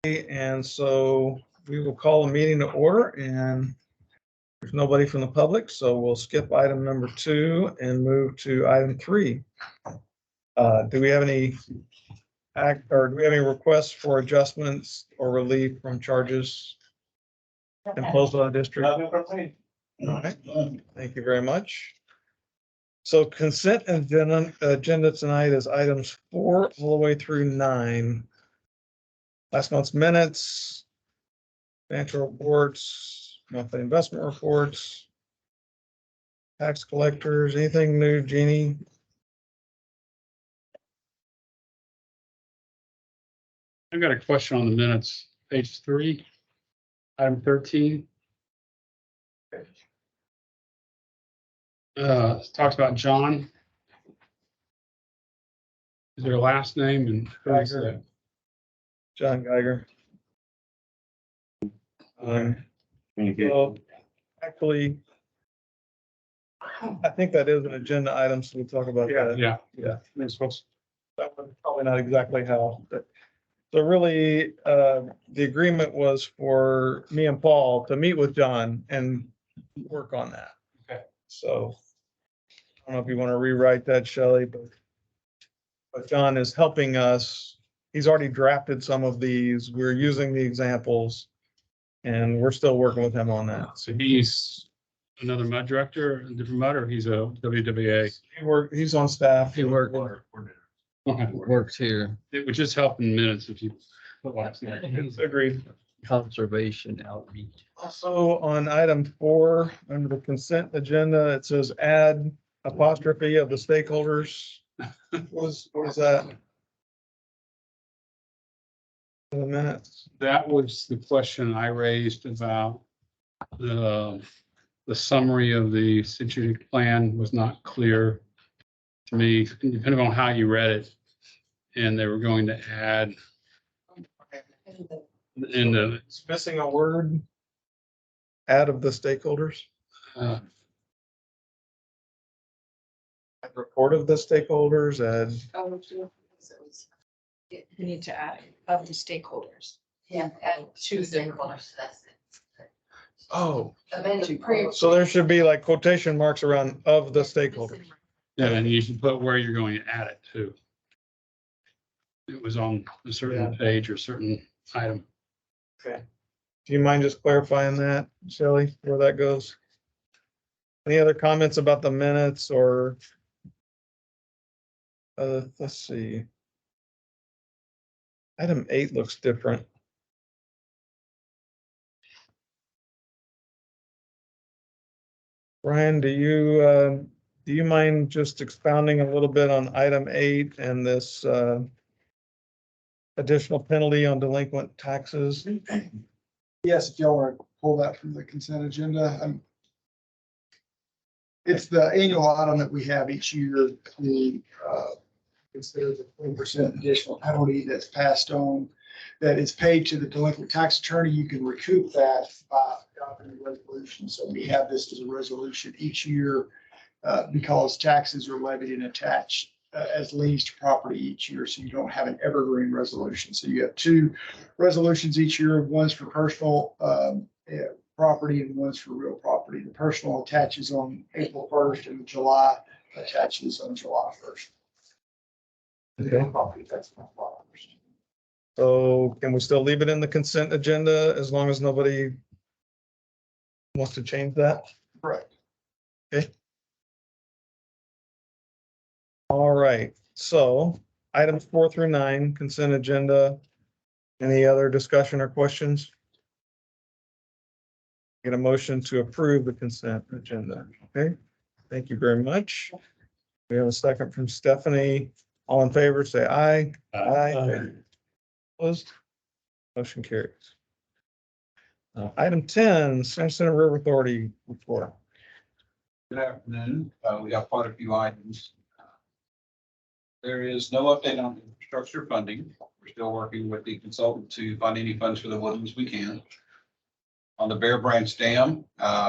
And so we will call the meeting to order, and there's nobody from the public, so we'll skip item number 2 and move to item 3. Do we have any requests for adjustments or relief from charges imposed on the district? All right, thank you very much. So consent agenda tonight is items 4 all the way through 9. Last month's minutes, financial reports, monthly investment reports, tax collectors, anything new, Jeannie? I've got a question on the minutes, page 3, item 13. Talks about John. Is their last name and who is Geiger. that? John Geiger. Well, actually, I think that is an agenda item, so we'll talk about that. Yeah. Yeah. That one's probably not exactly how, but so really, the agreement was for me and Paul to meet with John and work on that. Okay. So I don't know if you want to rewrite that, Shelley, but John is helping us. He's already drafted some of these. We're using the examples and we're still working with him on that. So he's another MUD director, a different MUD, or he's a WWA? He's on staff. He worked Okay. here, It would just help in minutes if you put last name. Agreed. conservation outreach. Also on item 4, under the consent agenda, it says add apostrophe of the stakeholders. What is that? In the minutes. That was the question I raised about the summary of the strategic plan was not clear to me, depending on how you read it. And they were going to add in the, It's missing a word. Add of the stakeholders, report of the stakeholders, add. You need to add of the stakeholders. Yeah, and To two the- stakeholders, that's it. Oh, Amended pre. so there should be like quotation marks around of the stakeholders. yeah, and you should put where you're going to add it to. It was on a certain page or certain item. Okay. Do you mind just clarifying that, Shelley, where that goes? Any other comments about the minutes or? Let's see. Item 8 looks different. Brian, do you mind just expounding a little bit on item 8 and this additional penalty on delinquent taxes? Yes, if y'all want to pull that from the consent agenda. It's the annual item that we have each year to consider the 20% additional penalty that's passed on, that is paid to the delinquent tax attorney. You can recoup that by adopting a resolution. So we have this as a resolution each year because taxes are levied and attached as liens to property each year. So you don't have an evergreen resolution. So you have 2 resolutions each year. One's for personal property and one's for real property. The personal attaches on April 1st and July attaches on July 1st. Okay. Property tax on July 1st. So can we still leave it in the consent agenda as long as nobody wants to change that? Correct. All right, so items 4 through 9, consent agenda. Any other discussion or questions? Get a motion to approve the consent agenda. Okay, thank you very much. We have a second from Stephanie. All in favor, say aye. Aye. Opposed? Motion carries. Item 10, San Jacinto River Authority report. Good afternoon. We have quite a few items. There is no update on infrastructure funding. We're still working with the consultant to find any funds for the woodlands we can. On the Bear Branch Dam,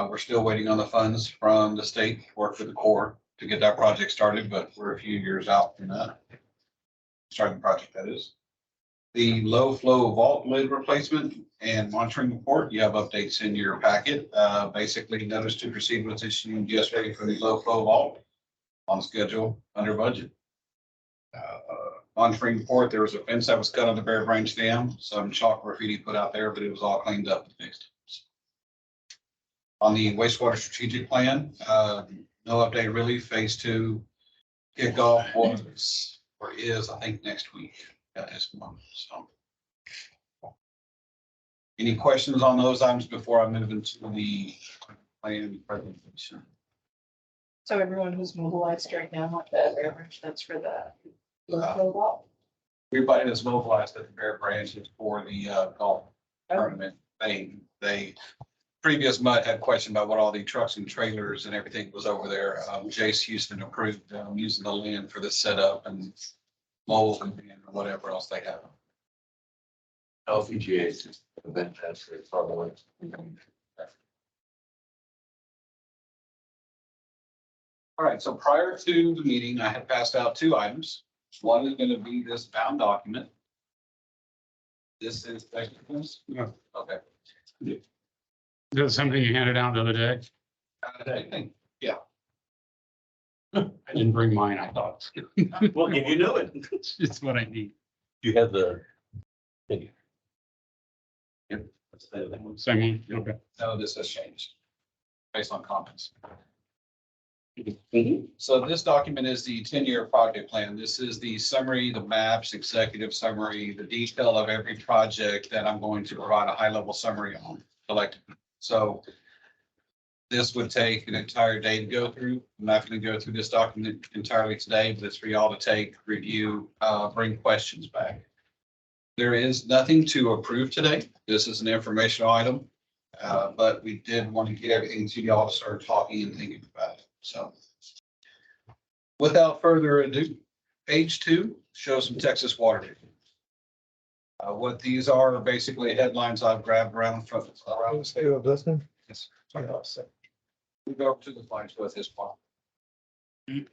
we're still waiting on the funds from the state, work for the Corps to get that project started, but we're a few years out from that. Starting the project, that is. The low flow vault lid replacement and monitoring report, you have updates in your packet. Basically, notice to proceed was issued yesterday for the low flow vault on schedule, under budget. Monitoring report, there was a fence that was cut on the Bear Branch Dam, some chalk graffiti put out there, but it was all cleaned up and fixed. On the wastewater strategic plan, no update really. Phase 2 kickoff was, or is, I think, next week at this month, so. Any questions on those items before I move into the plan presentation? So everyone who's mobilized right now at the Bear Branch, that's for the local wall. Everybody that's mobilized at the Bear Branch is for the golf tournament. They previous MUD had questioned about what all the trucks and trailers and everything was over there. Jace Houston approved using the land for the setup and mold and whatever else they have. LPGA event, that's probably. All right, so prior to the meeting, I had passed out 2 items. One is going to be this bound document. This is technical. Yeah. Okay. Is that something you handed out the other day? I think, I didn't bring mine, I thought. Well, if you know it. It's what I need. You have the. Yep. Same one, okay. no, this has changed based on comments. So this document is the 10-year project plan. This is the summary, the maps, executive summary, the detail of every project that I'm going to provide a high-level summary on collectively. So this would take an entire day to go through. I'm not going to go through this document entirely today, but it's for y'all to take, review, bring questions back. There is nothing to approve today. This is an informational item, but we did want to get everything to y'all to start talking and thinking about it. So without further ado, page 2 shows some Texas water data. What these are basically headlines I've grabbed around from around the state. listening? Yes. We go to the slides with this part. The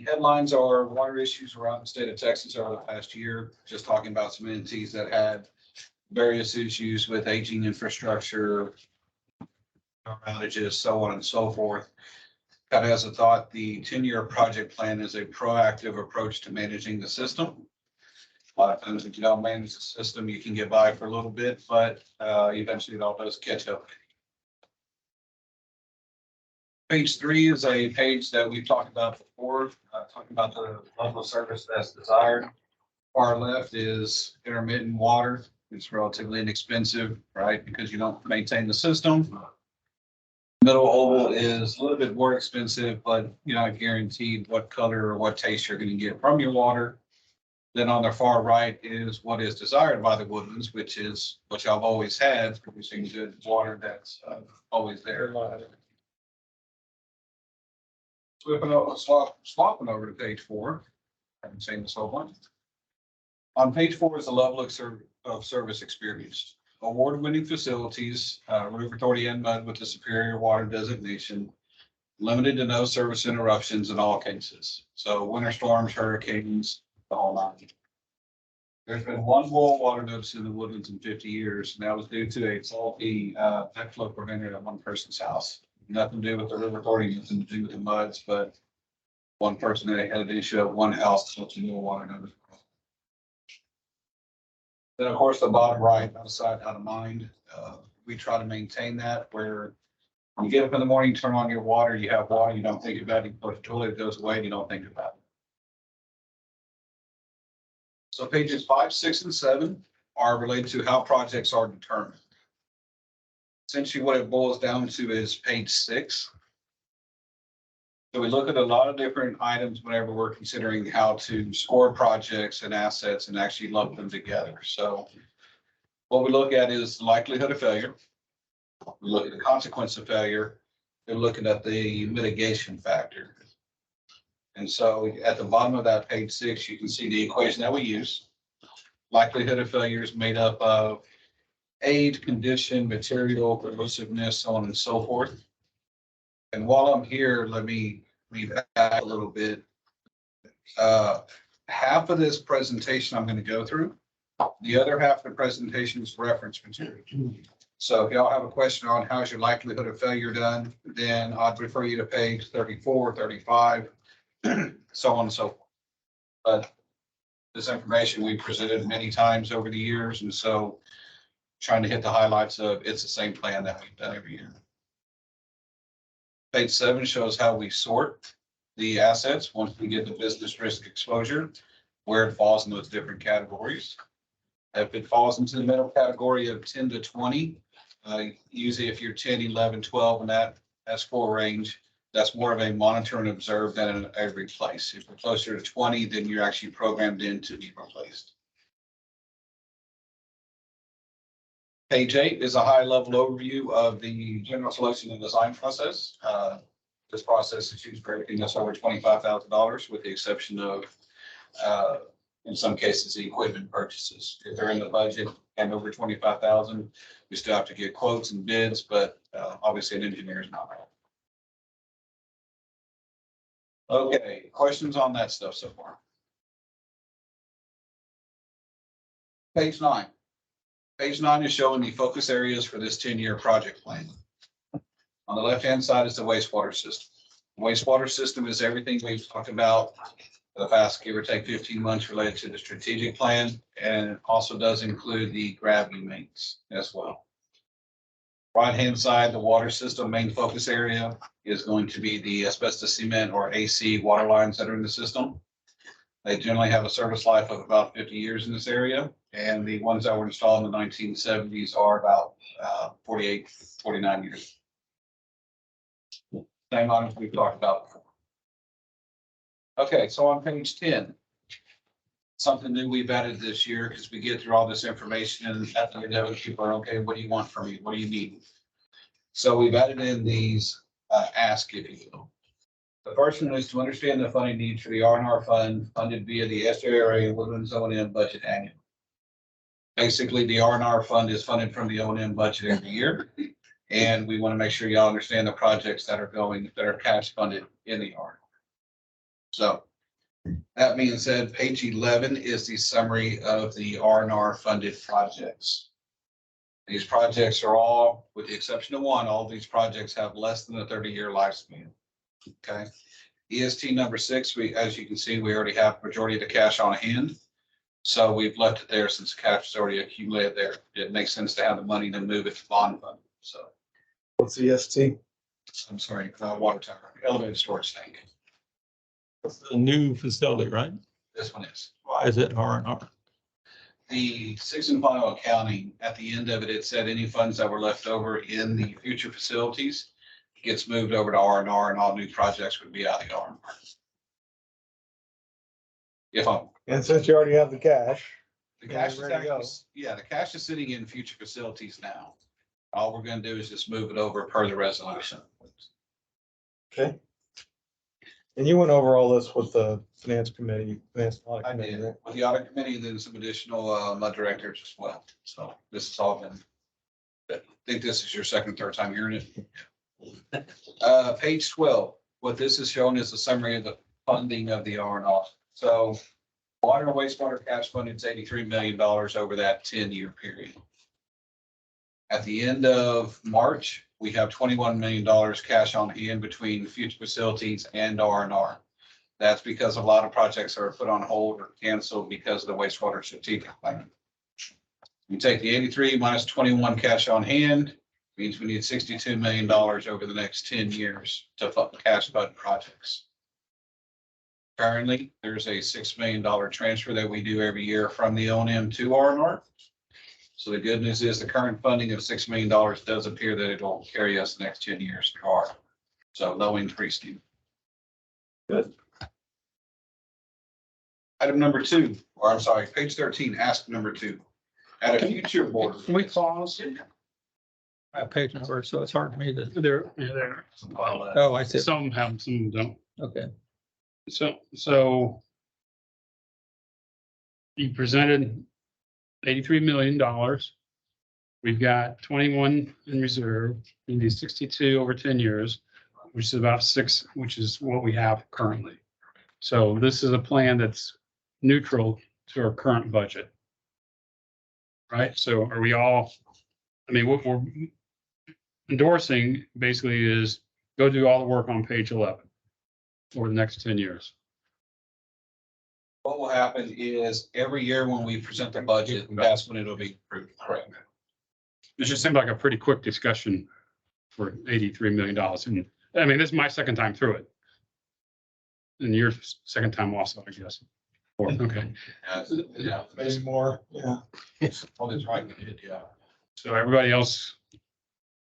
headlines are water issues around the state of Texas over the past year, just talking about some entities that had various issues with aging infrastructure, outages, so on and so forth. Kind of as a thought, the 10-year project plan is a proactive approach to managing the system. A lot of times if you don't manage the system, you can get by for a little bit, but eventually it all does catch up. Page 3 is a page that we've talked about before, talking about the level of service that's desired. Far left is intermittent water. It's relatively inexpensive, right? Because you don't maintain the system. Middle oval is a little bit more expensive, but you're not guaranteed what color or what taste you're going to get from your water. Then on the far right is what is desired by the Woodlands, which is what y'all have always had, producing good water that's always there. Swapping over to page 4. I haven't seen this whole bunch. On page 4 is the level of service experienced. Award-winning facilities, River Authority and MUD with the superior water designation, limited to no service interruptions in all cases. So winter storms, hurricanes, the whole 9. There's been one boil water notice in the Woodlands in 50 years, and that was due to a faulty backflow preventer at one person's house. Nothing to do with the River Authority, nothing to do with the MUDs, but one person that had an issue at one house, so to boil water notice. Then, of course, the bottom right, out of sight, out of mind. We try to maintain that where you get up in the morning, turn on your water, you have water, you don't think about it, you put the toilet, it goes away, and you don't think about it. So pages 5, 6, and 7 are related to how projects are determined. Essentially, what it boils down to is page 6. So we look at a lot of different items whenever we're considering how to score projects and assets and actually lump them together. So what we look at is the likelihood of failure. We look at the consequence of failure. We're looking at the mitigation factor. And so at the bottom of that page 6, you can see the equation that we use. Likelihood of failure is made up of age, condition, material, corrosiveness, so on and so forth. And while I'm here, let me read back a little bit. half of this presentation I'm gonna go through. The other half of the presentation is reference material. So if y'all have a question on how's your likelihood of failure done, then I'd refer you to page 34, 35, so on and so forth. But this information we presented many times over the years, and so trying to hit the highlights of it's the same plan that we've done every year. Page 7 shows how we sort the assets once we get the business risk exposure, where it falls in those different categories. If it falls into the middle category of 10 to 20, usually if you're 10, 11, 12 in that S4 range, that's more of a monitor and observe than an every place. If you're closer to 20, then you're actually programmed in to be replaced. Page 8 is a high-level overview of the general selection and design process. This process is used for everything that's over $25,000, with the exception of, in some cases, the equipment purchases. If they're in the budget and over 25,000, we still have to get quotes and bids, but obviously an engineer is not. Okay, questions on that stuff so far? Page 9. Page 9 is showing the focus areas for this 10-year project plan. On the left-hand side is the wastewater system. The wastewater system is everything we've talked about for the past, give or take, 15 months related to the strategic plan, and it also does include the gravity mains as well. Right-hand side, the water system main focus area is going to be the asbestos cement or AC water lines that are in the system. They generally have a service life of about 50 years in this area, and the ones that were installed in the 1970s are about 48, 49 years. Same items we've talked about before. Okay, so on page 10, something new we've added this year, because we get through all this information and at the end of it, people are, okay, what do you want from me? What do you need? So we've added in these ask, if you will. The first one is to understand the funding needs for the R&R fund funded via the SRA Woodlands O&M budget annually. Basically, the R&R fund is funded from the O&M budget every year. And we want to make sure y'all understand the projects that are cash funded in the R. So that being said, page 11 is the summary of the R&R funded projects. These projects are all, with the exception of one, all these projects have less than a 30-year lifespan. Okay. EST number 6, as you can see, we already have majority of the cash on hand. So we've left it there since cash is already accumulated there. It makes sense to have the money to move it to bond fund. So What's EST? I'm sorry, water tower, elevated storage tank. It's a new facility, right? This one is. Why is it R&R? The 6 and final accounting, at the end of it, it said any funds that were left over in the future facilities gets moved over to R&R, and all new projects would be out of the R&R. And since you already have the cash, The cash is ready to go. actually, yeah, the cash is sitting in future facilities now. All we're gonna do is just move it over per the resolution. okay? And you went over all this with the finance committee, finance audit I committee, did, right? with the audit committee, and then some additional MUD directors as well. So this has all been, I think this is your second, third time hearing it. Page 12, what this is showing is a summary of the funding of the R&R. So water and wastewater cash funding is $83 million over that 10-year period. At the end of March, we have $21 million cash on hand between future facilities and R&R. That's because a lot of projects are put on hold or canceled because of the wastewater strategic plan. You take the 83 minus 21 cash on hand, means we need $62 million over the next 10 years to fund cash fund projects. Currently, there's a $6 million transfer that we do every year from the O&M to R&R. So the good news is the current funding of $6 million does appear that it will carry us the next 10 years to R. So no increase. Good. Item number 2, or I'm sorry, page 13, ask number 2. At a future board. Can we pause? Page number, so it's hard for me to, There. oh, I see. Some have, some don't. Okay. So you presented $83 million. We've got 21 in reserve. We need 62 over 10 years, which is about 6, which is what we have currently. So this is a plan that's neutral to our current budget. Right? So are we all, I mean, what we're endorsing basically is go do all the work on page 11 for the next 10 years. What will happen is every year when we present the budget, that's when it'll be approved, correct? It just seemed like a pretty quick discussion for $83 million. And I mean, this is my second time through it. And your second time also, I guess. Or, okay. Yeah, Maybe more, yeah. oh, that's right, we did, yeah. So everybody else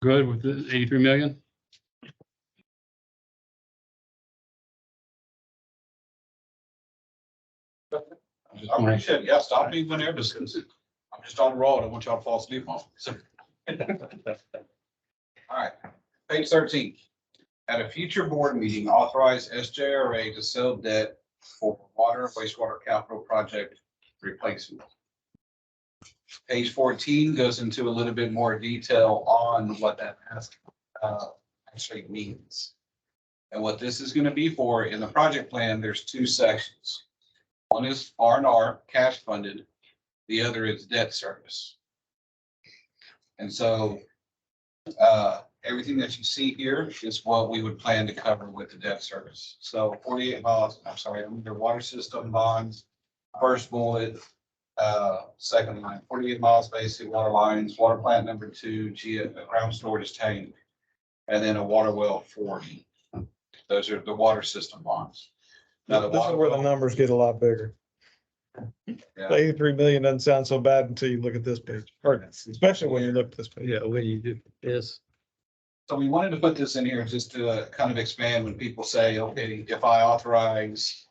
good with the 83 million? I appreciate it. Yeah, stop me whenever. I'm just on the road. I want y'all to fall asleep on. So. All right, page 13. At a future board meeting, authorize SJRA to sell debt for water and wastewater capital project replacement. Page 14 goes into a little bit more detail on what that actually means. And what this is going to be for in the project plan, there's two sections. One is R&R, cash funded. The other is debt service. And so everything that you see here is what we would plan to cover with the debt service. So 48 miles, I'm sorry, under water system bonds, first bullet, second line, 48 miles basic water lines, water plant number 2, ground storage tank, and then a water well 40. Those are the water system bonds. Now, the This is water where the well, numbers get a lot bigger. Yeah. 83 million doesn't sound so bad until you look at this page, or especially when you look at this page. Yeah, when you do this. So we wanted to put this in here just to kind of expand when people say, okay, if I authorize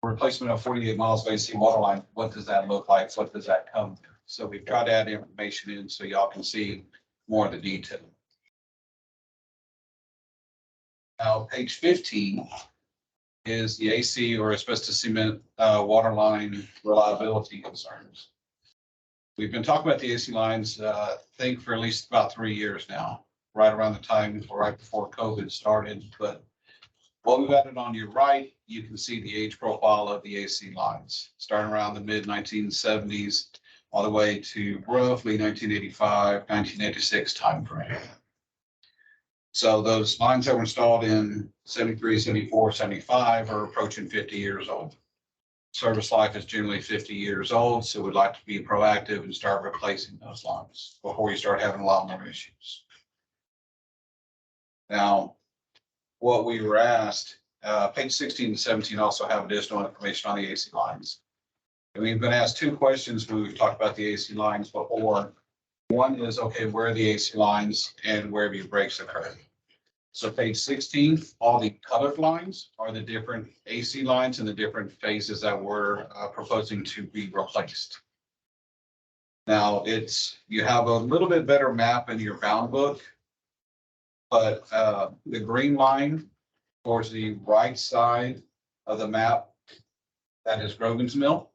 replacement of 48 miles of AC water line, what does that look like? What does that come to? So we've tried to add information in so y'all can see more of the detail. Now, page 15 is the AC or asbestos cement water line reliability concerns. We've been talking about the AC lines, I think for at least about 3 years now, right around the time, right before COVID started. But what we've added on your right, you can see the age profile of the AC lines, starting around the mid 1970s, all the way to roughly 1985, 1986 timeframe. So those lines that were installed in 73, 74, 75 are approaching 50 years old. Service life is generally 50 years old, so we'd like to be proactive and start replacing those lines before you start having a lot more issues. Now, what we were asked, page 16 and 17 also have additional information on the AC lines. And we've been asked two questions when we've talked about the AC lines before. One is, okay, where are the AC lines and where have your breaks occurred? So page 16, all the colored lines are the different AC lines and the different phases that we're proposing to be replaced. Now you have a little bit better map in your bound book, but the green line towards the right side of the map, that is Grogan's Mill.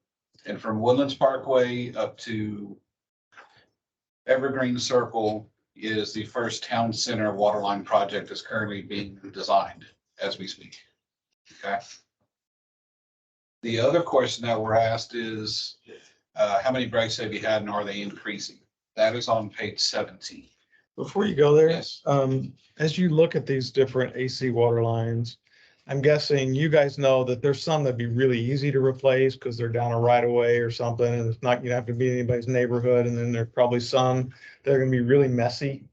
And from Woodlands Parkway up to Evergreen Circle is the first town center water line project that's currently being designed as we speak. Okay. The other question that we're asked is, how many breaks have you had and are they increasing? That is on page 17. Before you go there, Yes. as you look at these different AC water lines, I'm guessing you guys know that there's some that'd be really easy to replace because they're down a right of way or something, and it's not, you have to be in anybody's neighborhood, and then there's probably some that are gonna be really messy.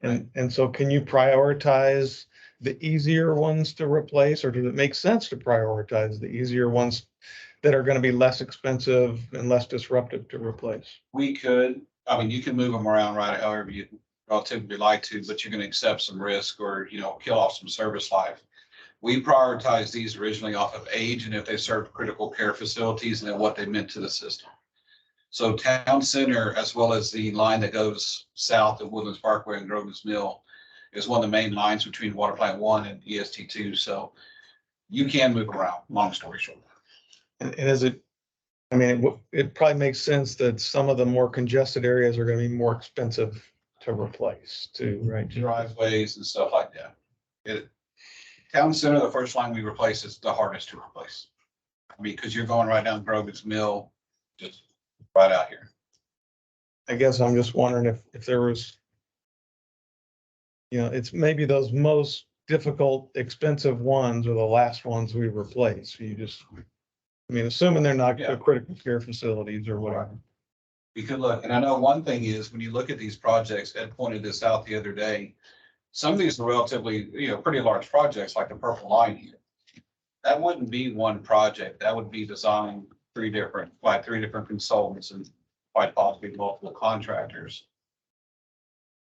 And so can you prioritize the easier ones to replace, or does it make sense to prioritize the easier ones that are gonna be less expensive and less disruptive to replace? We could, I mean, you can move them around right however you relatively like to, but you're going to accept some risk or, kill off some service life. We prioritize these originally off of age and if they serve critical care facilities and then what they meant to the system. So town center, as well as the line that goes south of Woodlands Parkway and Grogan's Mill, is one of the main lines between Water Plant 1 and EST 2. So you can move around, long story short. And is it, I mean, it probably makes sense that some of the more congested areas are gonna be more expensive to replace too, right? Driveways and stuff like that. Town center, the first line we replace is the hardest to replace. mean, because you're going right down Grogan's Mill, just right out here. I guess I'm just wondering if there was, it's maybe those most difficult, expensive ones are the last ones we replace. You just, assuming they're not Yeah. critical care facilities or whatever. You could look, and I know one thing is when you look at these projects, Ed pointed this out the other day. Some of these are relatively, pretty large projects like the Purple Line here. That wouldn't be one project. That would be designed by three different consultants and quite possibly multiple contractors.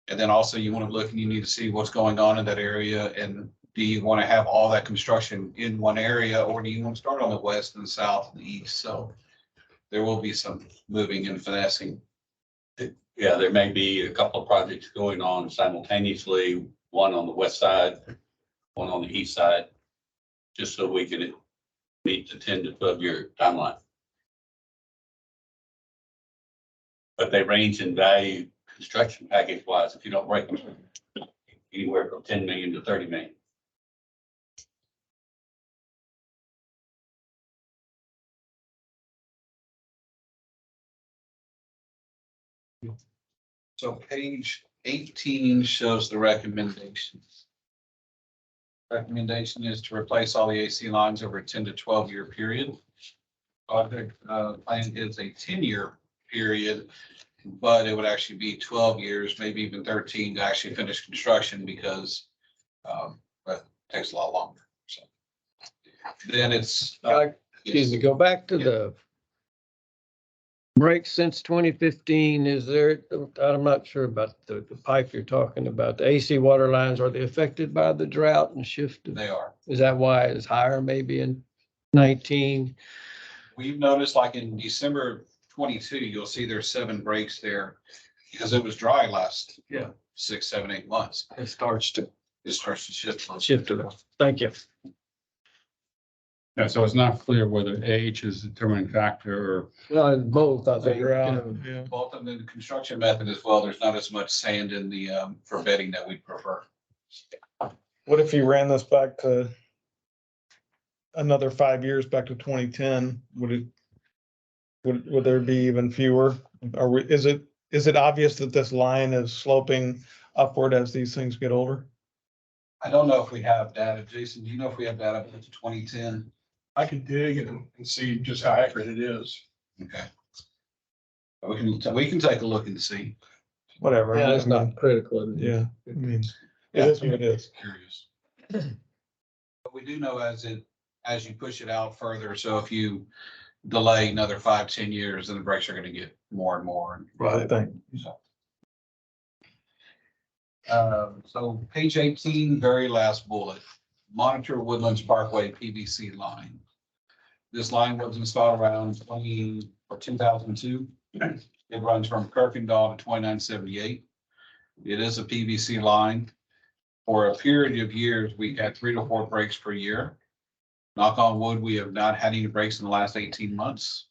And then also you want to look and you need to see what's going on in that area. And do you want to have all that construction in one area, or do you want to start on the west and the south and the east? So there will be some moving and finessing. Yeah, there may be a couple of projects going on simultaneously, one on the west side, one on the east side, just so we can meet the 10 to 12 year timeline. But they range in value construction package wise, if you don't break them, anywhere from 10 million to 30 million. So page 18 shows the recommendations. Recommendation is to replace all the AC lines over a 10 to 12 year period. Project plan is a 10-year period, but it would actually be 12 years, maybe even 13 to actually finish construction because it takes a lot longer. So then it's. Excuse me, go back to the break since 2015. Is there, I'm not sure about the pipe you're talking about. The AC water lines, are they affected by the drought and shift? They are. Is that why it's higher maybe in 19? We've noticed like in December 22, you'll see there's 7 breaks there because it was dry last 6, 7, 8 months. It starts to It starts to shift. shift it. Thank you. Yeah, so it's not clear whether age is a determining factor or No, it's both, I think. Yeah. Both of them in the construction method as well. There's not as much sand in the for bedding that we prefer. What if you ran this back to another 5 years, back to 2010? Would there be even fewer? Or is it obvious that this line is sloping upward as these things get older? I don't know if we have data. Jason, do you know if we have data up to 2010? I can dig and see just how accurate it is. Okay. We can take a look and see. Whatever. Yeah, it's not critical. Yeah, it is what it is. Curious. But we do know as you push it out further, so if you delay another 5, 10 years, then the brakes are going to get more and more. I think. So page 18, very last bullet, monitor Woodlands Parkway PVC line. This line was installed around 2002. It runs from Kirkendall to 2978. It is a PVC line. For a period of years, we had 3 to 4 breaks per year. Knock on wood, we have not had any breaks in the last 18 months.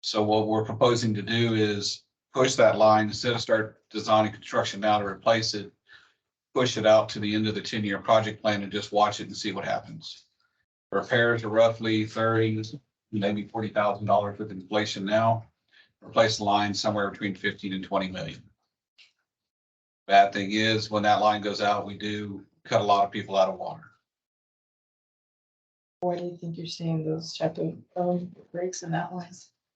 So what we're proposing to do is push that line instead of start designing construction now to replace it, push it out to the end of the 10-year project plan and just watch it and see what happens. Repairs are roughly $30,000, maybe $40,000 with inflation now. Replace the line somewhere between 15 and 20 million. Bad thing is when that line goes out, we do cut a lot of people out of water. Why do you think you're seeing those type of breaks in that line?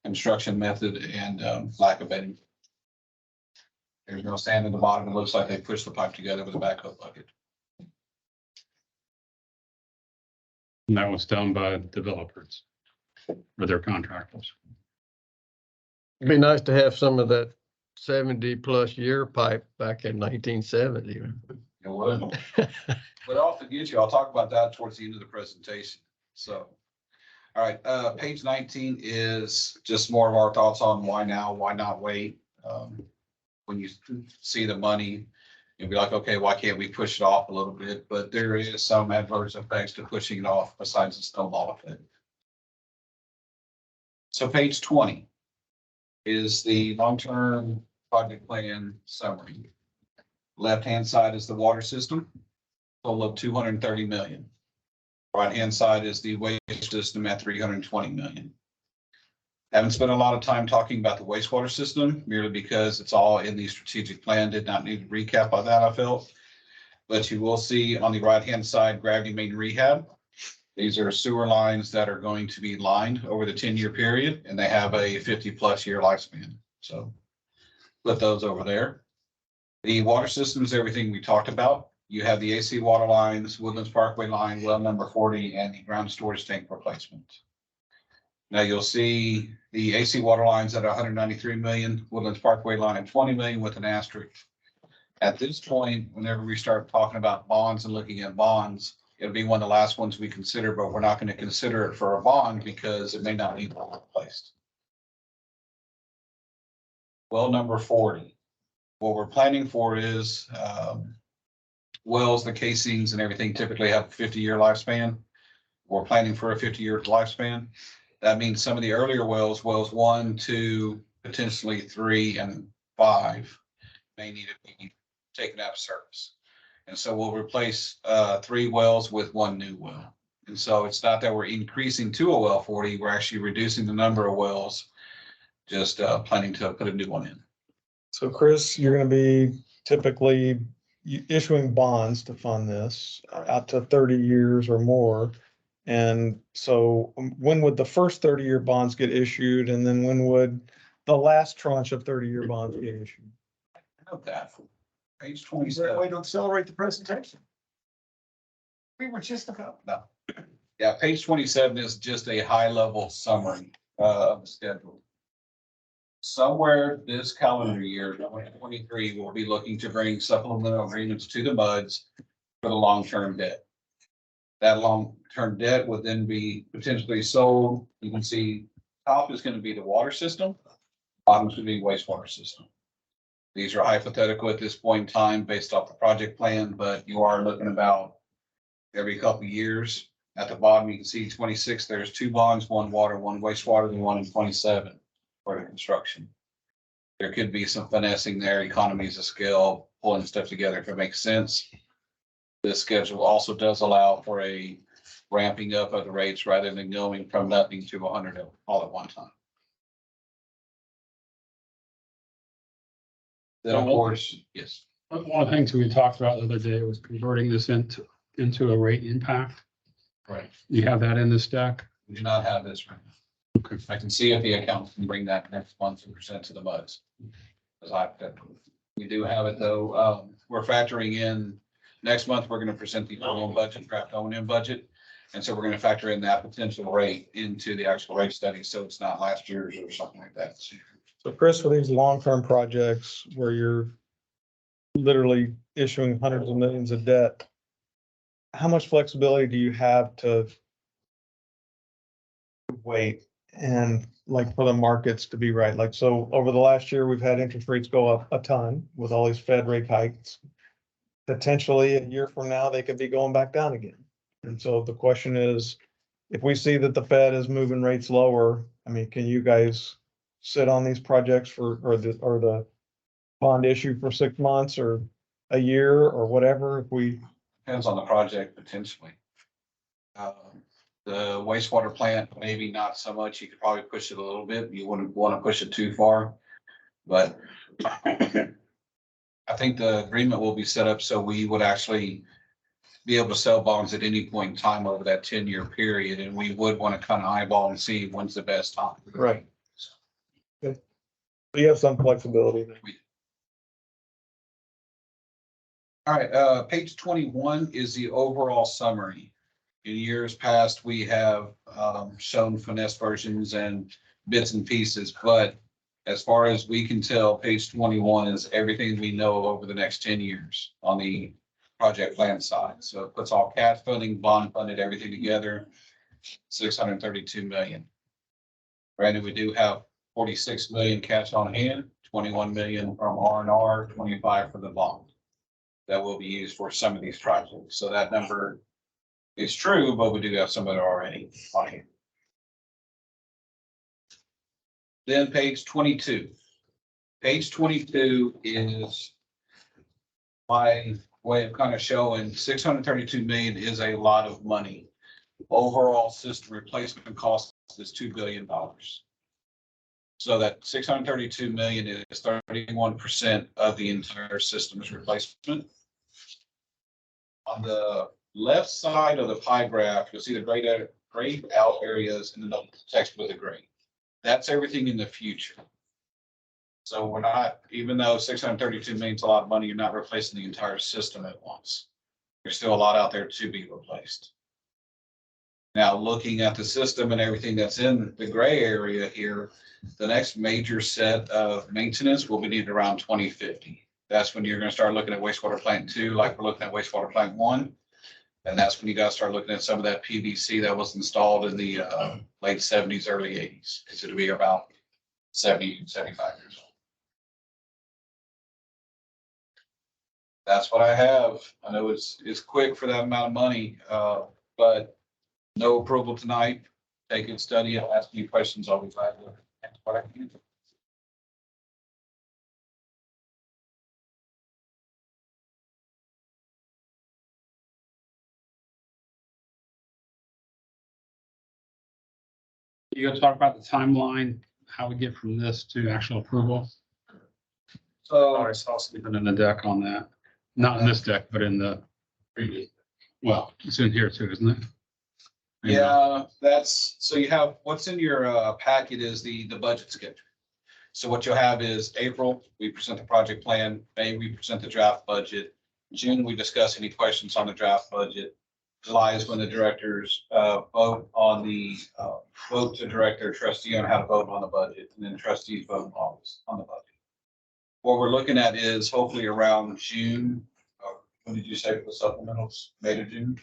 Construction method and lack of bedding. There's no sand in the bottom. It looks like they pushed the pipe together with a backhoe bucket. and that was done by developers or their contractors. It'd be nice to have some of that 70+ year pipe back in 1970. It would. But I'll forget you. I'll talk about that towards the end of the presentation. So, all right, page 19 is just more of our thoughts on why now, why not wait? When you see the money, you'll be like, okay, why can't we push it off a little bit? But there is some adverse effects to pushing it off besides the snowball effect. So page 20 is the long-term project plan summary. Left-hand side is the water system, total of 230 million. Right-hand side is the waste system at 320 million. Haven't spent a lot of time talking about the wastewater system merely because it's all in the strategic plan. Did not need to recap on that, I felt. But you will see on the right-hand side, gravity main rehab. These are sewer lines that are going to be lined over the 10-year period, and they have a 50+ year lifespan. So put those over there. The water system is everything we talked about. You have the AC water lines, Woodlands Parkway line, well number 40, and the ground storage tank replacement. Now you'll see the AC water lines at 193 million, Woodlands Parkway line at 20 million with an asterisk. At this point, whenever we start talking about bonds and looking at bonds, it'll be one of the last ones we consider, but we're not going to consider it for a bond because it may not need to be replaced. Well, number 40. What we're planning for is wells, the casings and everything typically have a 50-year lifespan. We're planning for a 50-year lifespan. That means some of the earlier wells 1, 2, potentially 3, and 5 may need to be taken out of service. And so we'll replace 3 wells with 1 new well. And so it's not that we're increasing to a well 40, we're actually reducing the number of wells, just planning to put a new one in. So Chris, you're gonna be typically issuing bonds to fund this out to 30 years or more. And so when would the first 30-year bonds get issued? And then when would the last tranche of 30-year bonds get issued? Note that. Page Is there a 27. way to accelerate the presentation? We were just about. No. Yeah, page 27 is just a high-level summary of the schedule. Somewhere this calendar year, 2023, we'll be looking to bring supplemental agreements to the MUDs for the long-term debt. That long-term debt would then be potentially sold. You can see top is going to be the water system, bottom is going to be wastewater system. These are hypothetical at this point in time based off the project plan, but you are looking about every couple of years. At the bottom, you can see 26, there's 2 bonds, 1 water, 1 wastewater, and 1 in 27 for the construction. There could be some finessing there, economies of scale, pulling stuff together if it makes sense. This schedule also does allow for a ramping up of the rates rather than going from nothing to 100 all at one time. Then of course, yes. One of the things we talked about the other day was converting this into a rate impact. Right. You have that in this deck? We do not have this right now. Okay. I can see if the accountant can bring that next month and present to the MUDs. We do have it though. We're factoring in, next month, we're going to present the O&M budget, draft O&M budget. And so we're going to factor in that potential rate into the actual rate study. So it's not last year's or something like that. So Chris, for these long-term projects where you're literally issuing hundreds of millions of debt, how much flexibility do you have to wait and like for the markets to be right? Like, so over the last year, we've had interest rates go up a ton with all these Fed rate hikes. Potentially a year from now, they could be going back down again. And so the question is, if we see that the Fed is moving rates lower, I mean, can you guys sit on these projects for, or the bond issue for 6 months or a year or whatever, if we? Depends on the project potentially. The wastewater plant, maybe not so much. You could probably push it a little bit. You wouldn't want to push it too far. But I think the agreement will be set up so we would actually be able to sell bonds at any point in time over that 10-year period. And we would want to kind of eyeball and see when's the best time. Right. Okay. So you have some flexibility there. All right, page 21 is the overall summary. In years past, we have shown finesse versions and bits and pieces, but as far as we can tell, page 21 is everything we know over the next 10 years on the project plan side. So it puts all CAT funding, bond funded, everything together, 632 million. Granted, we do have 46 million cash on hand, 21 million from R&R, 25 for the bond that will be used for some of these projects. So that number is true, but we do have some of it already on here. Then page 22. Page 22 is my way of kind of showing 632 million is a lot of money. overall system replacement cost is $2 billion. So that 632 million is 31% of the entire system's replacement. On the left side of the pie graph, you'll see the grayed out areas and then the text with the gray. That's everything in the future. So we're not, even though 632 million is a lot of money, you're not replacing the entire system at once. There's still a lot out there to be replaced. Now, looking at the system and everything that's in the gray area here, the next major set of maintenance will be needed around 2050. That's when you're going to start looking at wastewater plant 2, like we're looking at wastewater plant 1. And that's when you got to start looking at some of that PVC that was installed in the late 70s, early 80s, because it'll be about 70, 75 years old. That's what I have. I know it's quick for that amount of money, but no approval tonight. Take it, study it, ask me questions. I'll be glad to answer what I can. You gonna talk about the timeline, how we get from this to actual approval? So, I saw something in the deck on that, not in this deck, but in the previous. Well, it's in here too, isn't it? yeah, that's, so you have, what's in your packet is the budget schedule. So what you'll have is April, we present the project plan, May, we present the draft budget. June, we discuss any questions on the draft budget. July is when the directors vote on the vote to direct their trustee on how to vote on the budget, and then trustees vote on the budget. What we're looking at is hopefully around June, when did you say for the supplementals, May to June?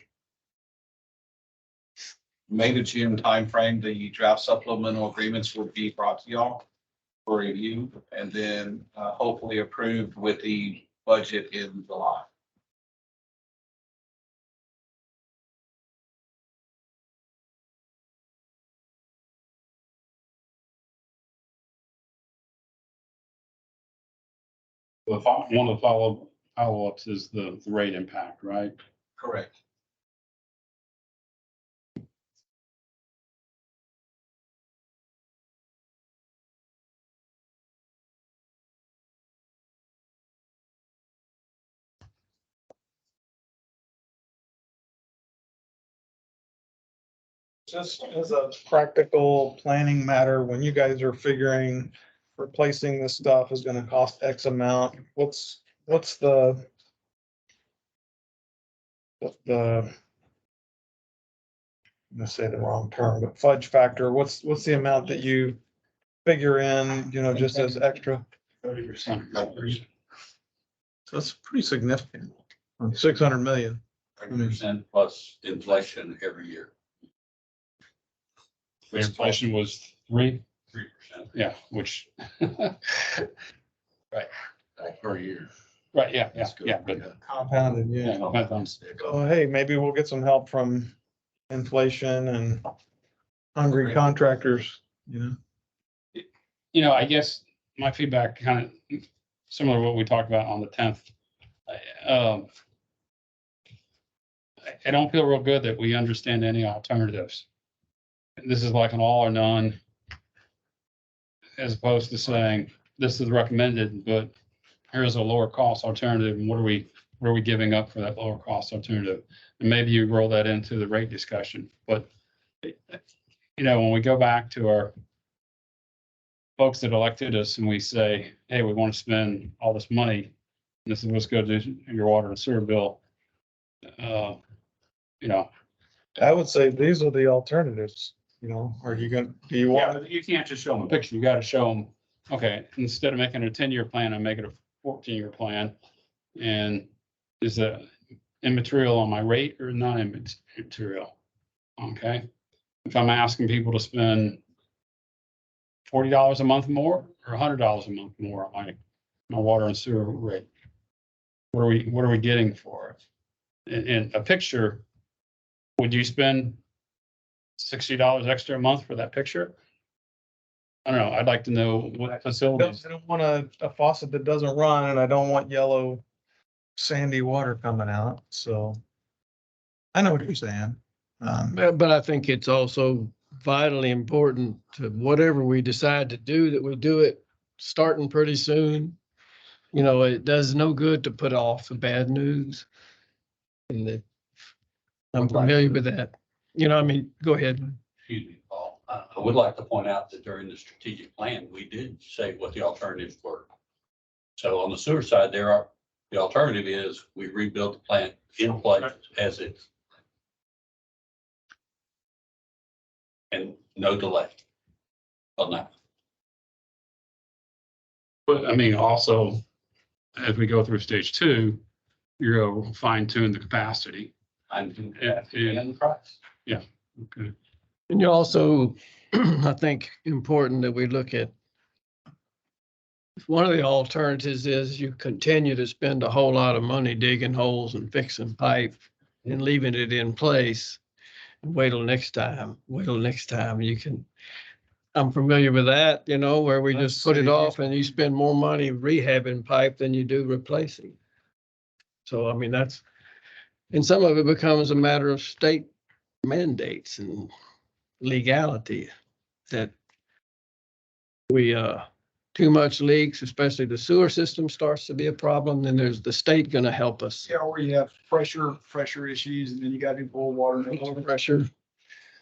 May to June timeframe, the draft supplemental agreements will be brought to y'all for review, and then hopefully approved with the budget in July. One of the follow-ups is the rate impact, right? Correct. Just as a practical planning matter, when you guys are figuring replacing this stuff is gonna cost X amount, what's the I'm gonna say the wrong term, but fudge factor, what's the amount that you figure in, just as extra? 30%. So that's pretty significant, 600 million. 30% plus inflation every year. The inflation was 3%. Yeah, which. Right. Per year. Right, yeah, but. Compounded, Yeah, yeah. but, Oh, hey, maybe we'll get some help from inflation and hungry contractors, I guess my feedback kind of similar to what we talked about on the 10th. I don't feel real good that we understand any alternatives. This is like an all or none. As opposed to saying, this is recommended, but here's a lower cost alternative, and what are we giving up for that lower cost alternative? And maybe you roll that into the rate discussion, but when we go back to our folks that elected us and we say, hey, we want to spend all this money, and this is what's going to do your water and sewer bill. I would say these are the alternatives, are you gonna, do you Yeah, want? but you can't just show them a picture. You got to show them, okay, instead of making a 10-year plan, I make it a 14-year plan. And is it immaterial on my rate or non-immaterial? Okay. If I'm asking people to spend $40 a month more or $100 a month more on my water and sewer rate, what are we getting for it? In a picture, would you spend $60 extra a month for that picture? I don't know. I'd like to know what facilities. I don't want a faucet that doesn't run, and I don't want yellow sandy water coming out, so. I know what you're saying. But I think it's also vitally important to whatever we decide to do, that we do it starting pretty soon. You know, it does no good to put off the bad news. And that, I'm familiar with that. You know, I mean, go ahead. Excuse me, Paul. I would like to point out that during the strategic plan, we did say what the alternatives were. So on the sewer side, the alternative is we rebuild the plant in place as is. And no delay on that. But I mean, also, as we go through stage 2, you're gonna fine tune the capacity. And Yeah. the price. Okay. And you also, I think, important that we look at, one of the alternatives is you continue to spend a whole lot of money digging holes and fixing pipe and leaving it in place. And wait till next time you can, I'm familiar with that, you know, where we just put it off and you spend more money rehabbing pipe than you do replacing. So, I mean, and some of it becomes a matter of state mandates and legality, that we, too much leaks, especially the sewer system starts to be a problem, then there's the state gonna help us. Yeah, where you have pressure issues, and then you got to do boil water. Low pressure,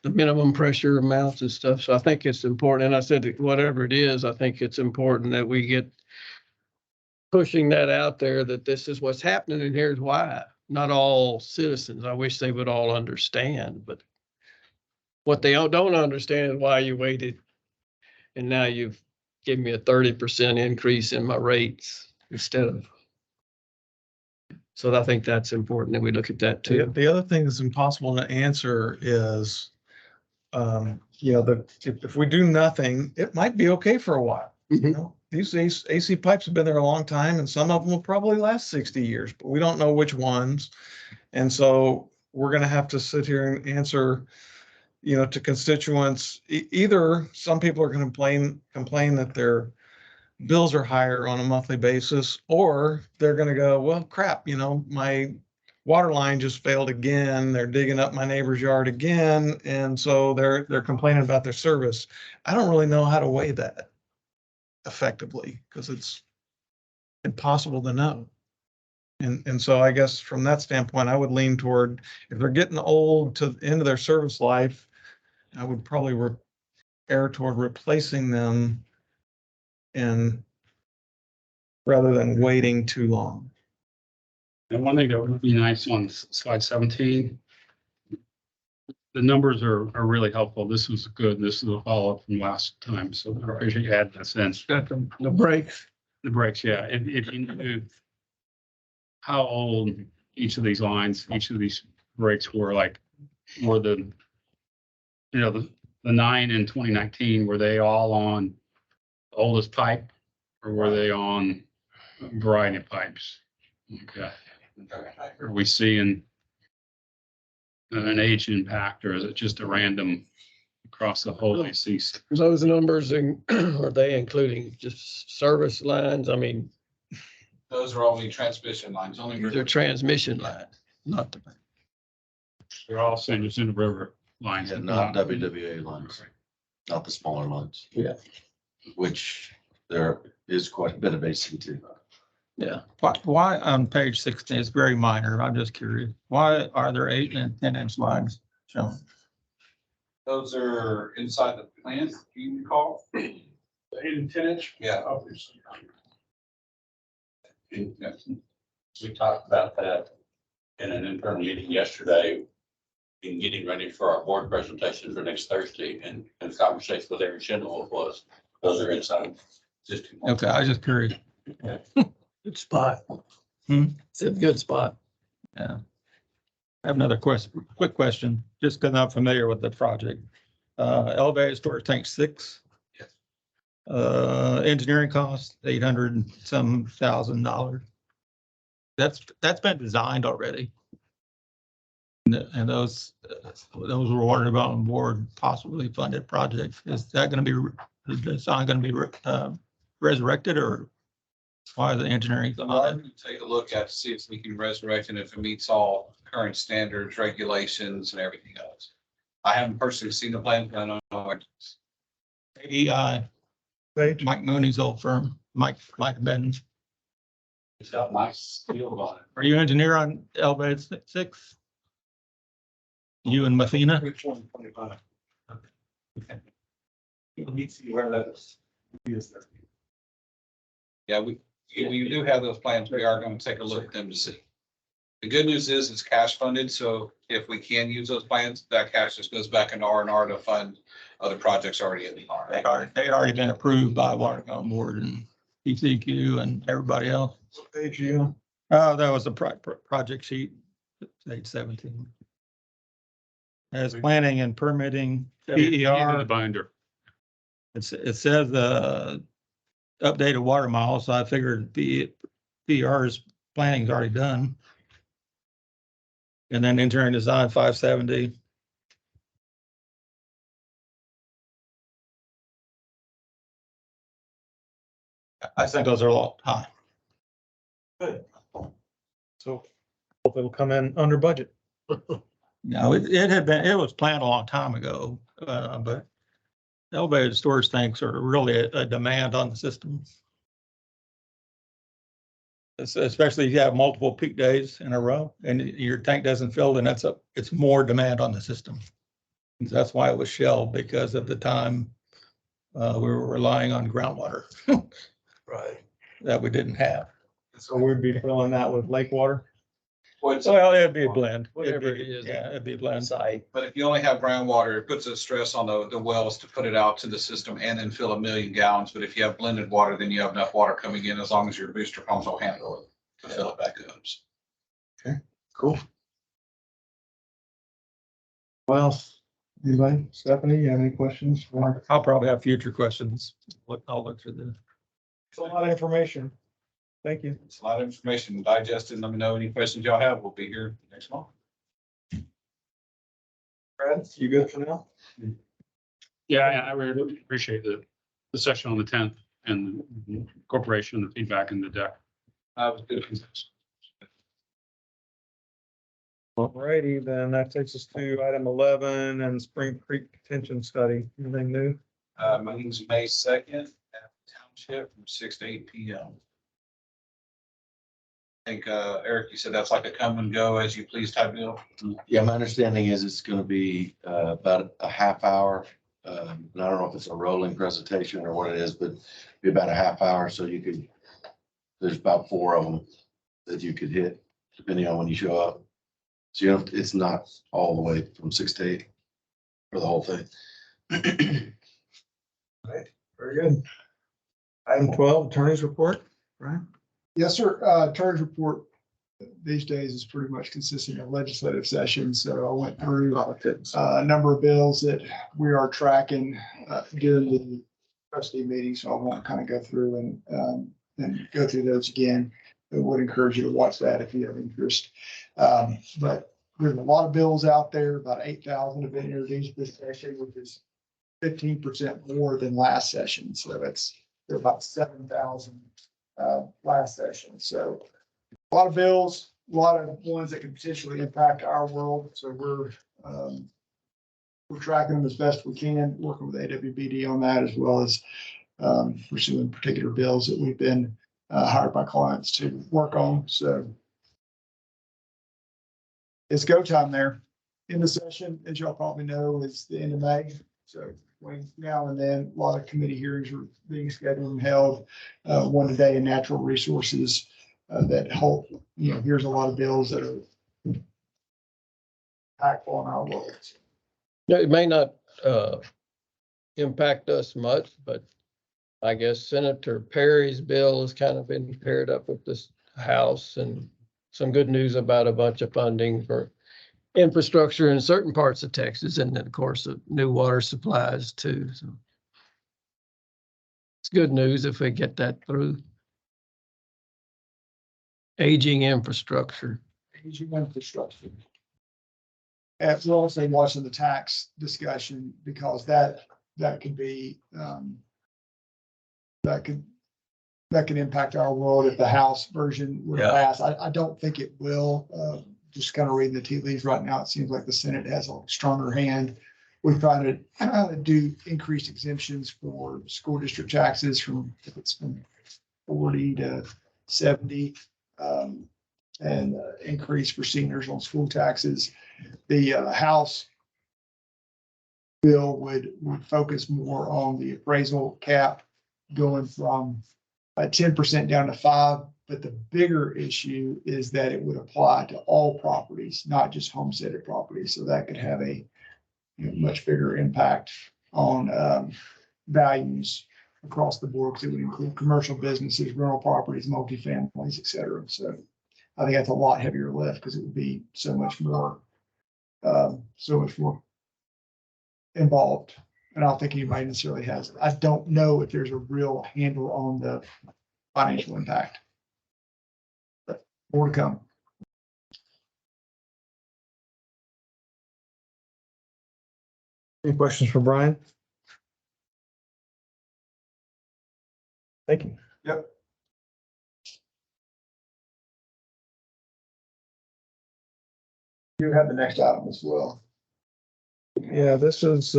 the minimum pressure amounts and stuff. So I think it's important. And I said, that whatever it is, I think it's important that we get pushing that out there, that this is what's happening and here's why. Not all citizens, I wish they would all understand, but what they don't understand is why you waited. And now you've given me a 30% increase in my rates instead of. So I think that's important that we look at that too. The other thing that's impossible to answer is, you know, if we do nothing, it might be okay for a while. You Mhm. know, these AC pipes have been there a long time, and some of them will probably last 60 years, but we don't know which ones. And so we're gonna have to sit here and answer, you know, to constituents. Either some people are gonna complain that their bills are higher on a monthly basis, or they're gonna go, well, crap, you know, my water line just failed again. They're digging up my neighbor's yard again. And so they're complaining about their service. I don't really know how to weigh that effectively, because it's impossible to know. And so I guess from that standpoint, I would lean toward, if they're getting old to the end of their service life, I would probably err toward replacing them, and rather than waiting too long. And one thing that would be nice on slide 17, the numbers are really helpful. This was good. This is a follow-up from last time. So I appreciate you adding this in. Got the brakes. The breaks, yeah. If you knew how old each of these lines, each of these breaks were, like, were the 9 in 2019, were they all on oldest pipe, or were they on a variety of pipes? Okay. Are we seeing an age impact, or is it just a random across the whole AC? Those numbers, are they including just service lines? I mean, Those are only transmission lines, only. these are transmission lines, not the. They're all saying just in the river lines. And not WWA lines, not the smaller lines. Yeah. Which there is quite a bit of AC too. Yeah. Why on page 16, it's very minor, I'm just curious, why are there 8 and 10-inch lines shown? Those are inside the plant, do you recall? 8 and 10 inch. Yeah. Obviously. We talked about that in an internal meeting yesterday, in getting ready for our board presentation for next Thursday, and the conversation with Aaron Schindel was, those are inside existing. Okay, I was just curious. Good spot. It's a good spot. Yeah. I have another quick question, just because I'm familiar with the project. Elevated storage tank 6. Yes. Engineering cost, $800,000. That's been designed already. And those were ordered about on board, possibly funded projects. Is that going to be, the design going to be resurrected, or as far as the engineering. So I'm gonna take a look at, see if we can resurrect and if it meets all current standards, regulations and everything else. I haven't personally seen the plan, but I don't know what. AEI, Page? Mike Mooney's old firm, Mike Benz. It's got my seal on it. Are you engineer on elevated 6? You and Mathena? Which one, 25? Let me see where that is. Yeah, we do have those plans. We are going to take a look at them to see. The good news is it's cash funded, so if we can use those plans, that cash just goes back into R&R to fund other projects already in the R. They already been approved by Water Development Board and PCQ and everybody else. What page are you on? Oh, that was a project sheet, page 17. As planning and permitting, The PER, binder. it says, updated water miles, so I figured PER's planning's already done. And then engineering design 570. I think those are a lot high. So hope it'll come in under budget. No, it was planned a long time ago, but elevated storage tanks are really a demand on the system. Especially if you have multiple peak days in a row and your tank doesn't fill, then it's more demand on the system. That's why it was shelved, because at the time, we were relying on groundwater Right. that we didn't have. So we'd be filling that with lake water? Well, it'd be a blend. Whatever it is. Yeah, it'd be a blend. But if you only have groundwater, it puts a stress on the wells to put it out to the system and then fill 1 million gallons. But if you have blended water, then you have enough water coming in as long as your booster pumps will handle it to fill it back up. Cool. Well, anybody? Stephanie, you have any questions? I'll probably have future questions. I'll look through this. It's a lot of information. Thank you. It's a lot of information digested. Let me know any questions y'all have. We'll be here next month. Brad, you good for now? Yeah, I really appreciate the session on the 10th and the incorporation, the feedback in the deck. Was good. Alrighty, then that takes us to item 11 and Spring Creek detention study. Anything new? Meeting's May 2nd at the township from 6 to 8 p.m. I think, Eric, you said that's like a come and go as you please type deal. Yeah, my understanding is it's gonna be about a half hour. And I don't know if it's a rolling presentation or what it is, but be about a half hour, so you could, there's about 4 of them that you could hit, depending on when you show up. So you know, it's not all the way from 6 to 8 for the whole thing. Very good. Item 12, attorney's report, right? Yes, sir. Attorney's report these days is pretty much consisting of legislative sessions. So I went through a number of bills that we are tracking during the trustee meeting. So I won't kind of go through and go through those again. I would encourage you to watch that if you have interest. But there's a lot of bills out there. About 8,000 have been introduced this session, which is 15% more than last session. So they're about 7,000 last session. So a lot of bills, a lot of ones that can potentially impact our world. So we're tracking them as best we can, working with AWBD on that, as well as pursuing particular bills that we've been hired by clients to work on. So it's go time there. In the session, as y'all probably know, is the end of May. So between now and then, a lot of committee hearings are being scheduled and held. One today in natural resources that help, here's a lot of bills that are impactful on our world. It may not impact us much, but I guess Senator Perry's bill has kind of been paired up with this House, and some good news about a bunch of funding for infrastructure in certain parts of Texas, and then of course new water supplies too. So it's good news if we get that through. Aging infrastructure. Aging infrastructure. And we're also watching the tax discussion, because that could be that could that can impact our world if the House version were to Yeah. pass. I don't think it will. Just kind of reading the tea leaves right now, it seems like the Senate has a stronger hand. We're trying to do increased exemptions for school district taxes if it's from 40 to 70. And increase for seniors on school taxes. The House bill would focus more on the appraisal cap going from 10% down to 5%. But the bigger issue is that it would apply to all properties, not just homesteaded properties. So that could have a much bigger impact on values across the board, because it would include commercial businesses, rental properties, multifamilies, et cetera. So I think that's a lot heavier lift because it would be so much more involved. And I don't think anybody necessarily has it. I don't know if there's a real handle on the financial impact. But more to come. Any questions for Brian? Thank you. Yep. You have the next item as well. Yeah, this is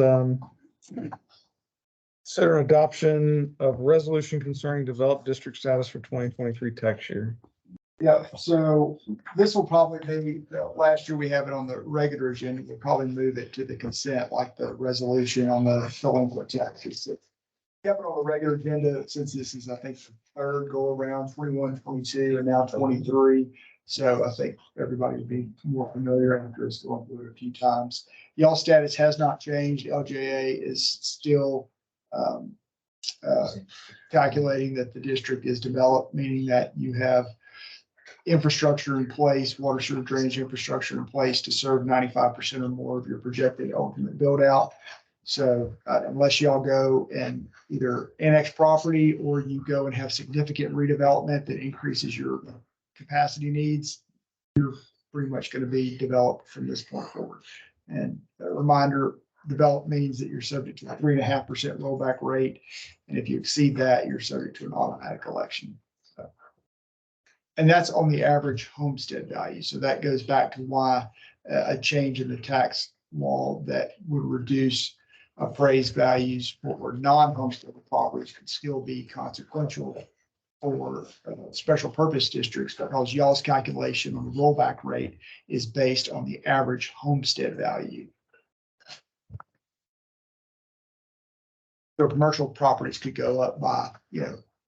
consider adoption of resolution concerning developed district status for 2023 tax year. Yeah, so this will probably be, last year we have it on the regular agenda. We'll probably move it to the consent, like the resolution on the delinquent taxes. Kept it on the regular agenda since this is, I think, the third go around, 21, 22, and now 23. So I think everybody would be more familiar after it's going through it a few times. Y'all status has not changed. LJA is still calculating that the district is developed, meaning that you have infrastructure in place, water sewer drainage infrastructure in place to serve 95% or more of your projected ultimate build out. So unless y'all go and either annex property or you go and have significant redevelopment that increases your capacity needs, you're pretty much going to be developed from this point forward. And a reminder, develop means that you're subject to a 3.5% rollback rate. And if you exceed that, you're subject to an automatic election. And that's on the average homestead value. So that goes back to why a change in the tax law that would reduce appraised values for non-homestead properties could still be consequential for special purpose districts, because y'all's calculation on the rollback rate is based on the average homestead value. So commercial properties could go up by,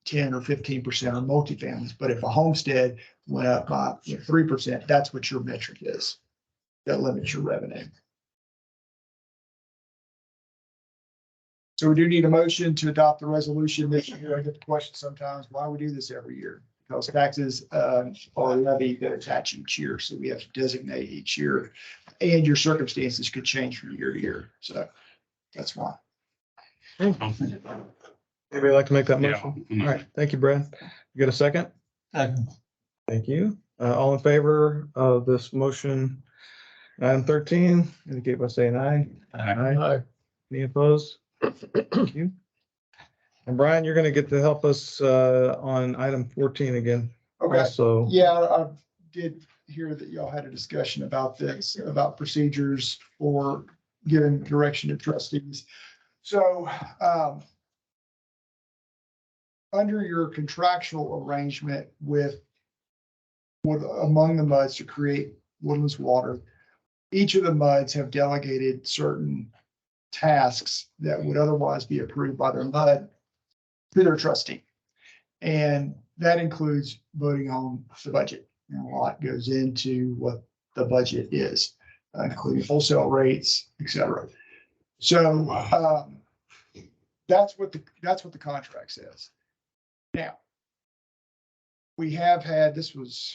10 or 15% on multifamilies, but if a homestead went up by 3%, that's what your metric is. That limits your revenue. So we do need a motion to adopt the resolution this year. I get the question sometimes, why we do this every year? Because taxes are levied that attach each year, so we have to designate each year, and your circumstances could change from year to year. So that's why. Anybody like to make that Yeah. motion? All right, thank you, Brad. You got a second? Thank you. All in favor of this motion? Item 13, indicate by saying aye. Aye. Any opposed? Thank you. And Brian, you're gonna get to help us on item 14 again. Okay. So, Yeah, I did hear that y'all had a discussion about this, about procedures for giving direction to trustees. So, under your contractual arrangement with among the MUDs to create Woodlands Water, each of the MUDs have delegated certain tasks that would otherwise be approved by their MUD to their trustee. And that includes voting on the budget. And a lot goes into what the budget is, including wholesale rates, et cetera. So that's what the contract says. Now, we have had, this was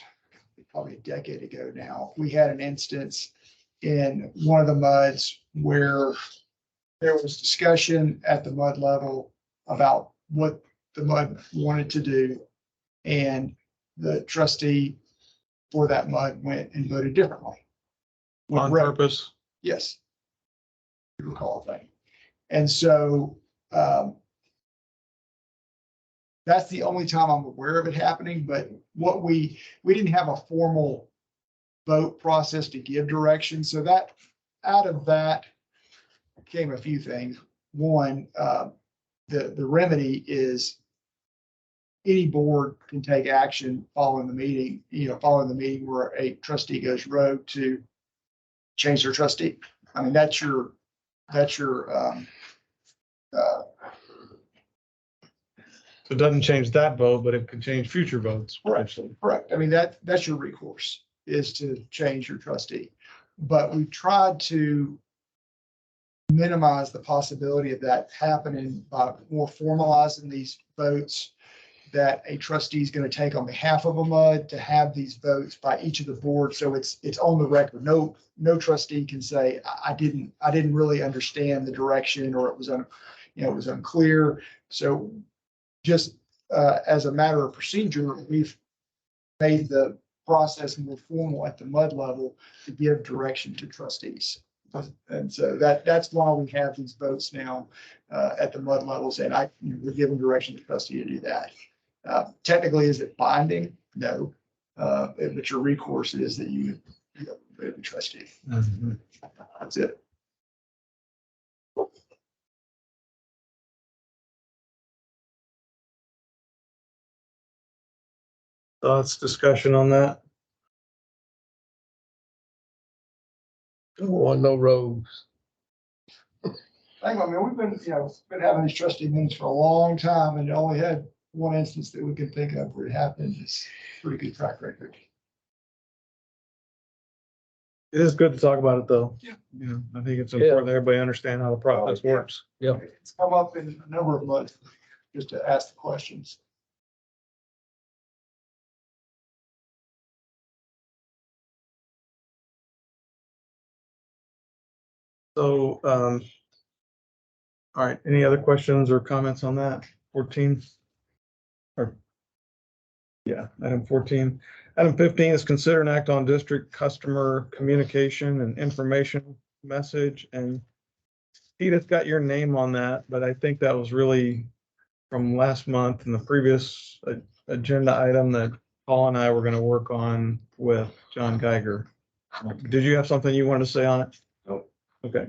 probably a decade ago now, we had an instance in one of the MUDs where there was discussion at the MUD level about what the MUD wanted to do. And the trustee for that MUD went and voted differently. on purpose. Yes. You recall that. And so that's the only time I'm aware of it happening, but what we didn't have a formal vote process to give direction, so that, out of that came a few things. One, the remedy is any board can take action following the meeting, following the meeting where a trustee goes rogue to change their trustee. I mean, that's your, So it doesn't change that vote, but it could change future votes. correct. I mean, that's your recourse, is to change your trustee. But we tried to minimize the possibility of that happening by more formalizing these votes that a trustee is going to take on behalf of a MUD to have these votes by each of the boards. So it's on the record. No trustee can say, I didn't really understand the direction, or it was it was unclear. So just as a matter of procedure, we've made the process more formal at the MUD level to give direction to trustees. And so that's why we have these votes now at the MUD levels, and we're giving direction to trustee to do that. Technically, is it binding? No. But your recourse is that you vote the trustee. That's it. Thoughts, discussion on that? Don't want no rogues. I mean, we've been having these trustee meetings for a long time, and only had one instance that we can think of where it happened. It's pretty good track record. It is good to talk about it, though. Yeah. I think it's important that everybody understand how the process works. Yeah. It's come up in a number of months just to ask the questions. So, all right, any other questions or comments on that? 14? Or, yeah, item 14. Item 15 is consider an act on district customer communication and information message. And Edith got your name on that, but I think that was really from last month and the previous agenda item that Paul and I were going to work on with John Geiger. Did you have something you wanted to say on it? Nope. Okay.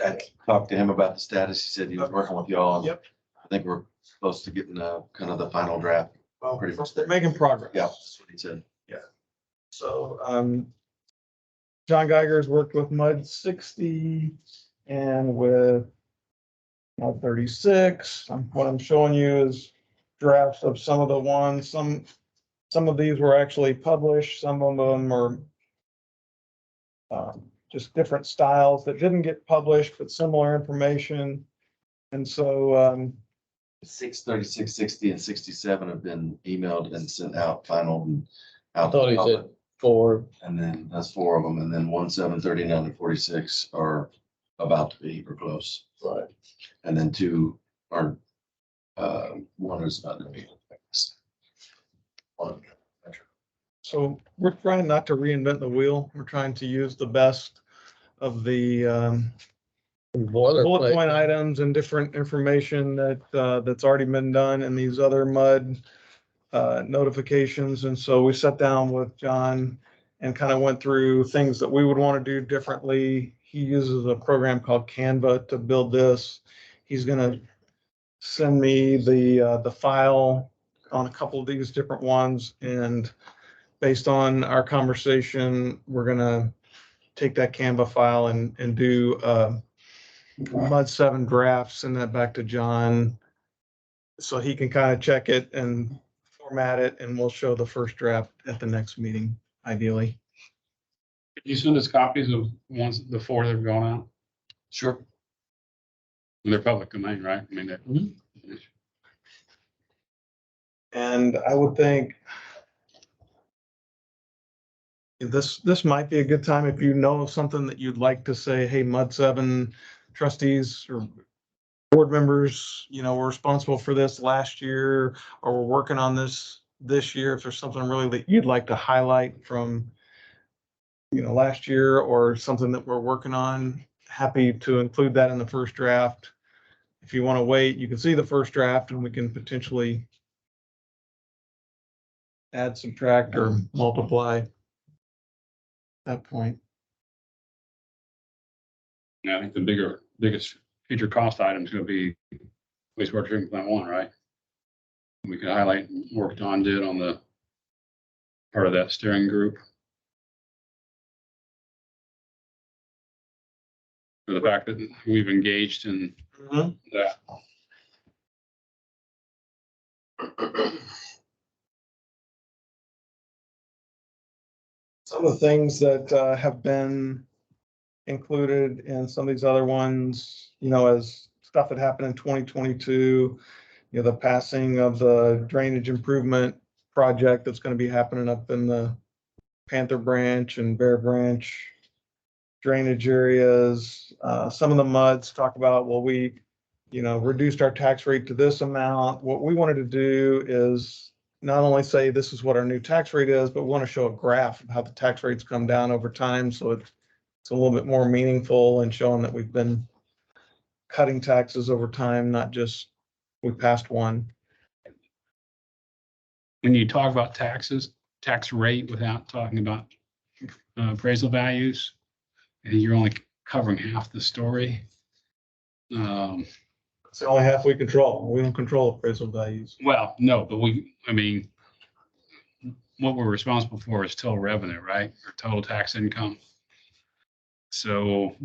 I talked to him about the status. He said he was working with y'all. Yep. I think we're close to getting kind of the final draft. Well, Pretty much they're there. making progress. Yeah, that's what he said. So, John Geiger's worked with MUD 60 and with MUD 36. What I'm showing you is drafts of some of the ones, some of these were actually published, some of them are just different styles that didn't get published, but similar information. And so, 636, 60, and 67 have been emailed and sent out final. And I out. thought he said 4. And then that's 4 of them. And then 17, 39, and 46 are about to be or close. Right. And then 2 are, one is about to be. One. so we're trying not to reinvent the wheel. We're trying to use the best of the, bullet point items and different information that's already been done in these other MUD notifications. And so we sat down with John and kind of went through things that we would want to do differently. He uses a program called Canva to build this. He's gonna send me the file on a couple of these different ones, and based on our conversation, we're gonna take that Canva file and do MUD 7 draft, send that back to John so he can kind of check it and format it, and we'll show the first draft at the next meeting, ideally. Could you send us copies of the 4 that have gone out? Sure. They're public domain, right? I mean, that. And I would think this might be a good time if you know of something that you'd like to say, hey, MUD 7 trustees or board members, we're responsible for this last year, or we're working on this year. If there's something really that you'd like to highlight from, last year, or something that we're working on, happy to include that in the first draft. If you want to wait, you can see the first draft and we can potentially add, subtract, or multiply at that point. Yeah, I think the biggest future cost item is gonna be wastewater treatment plant one, right? We could highlight work Don did on the part of that steering group. For the fact that we've engaged in that. Some of the things that have been included in some of these other ones, as stuff that happened in 2022, the passing of the drainage improvement project that's going to be happening up in the Panther Branch and Bear Branch drainage areas. Some of the MUDs talk about, well, we, reduced our tax rate to this amount. What we wanted to do is not only say this is what our new tax rate is, but we want to show a graph of how the tax rates come down over time. So it's a little bit more meaningful and showing that we've been cutting taxes over time, not just we passed one. When you talk about taxes, tax rate without talking about appraisal values, I think you're only covering half the story. It's the only half we control. We don't control appraisal values. Well, no, but what we're responsible for is total revenue, right? Or total tax income. So,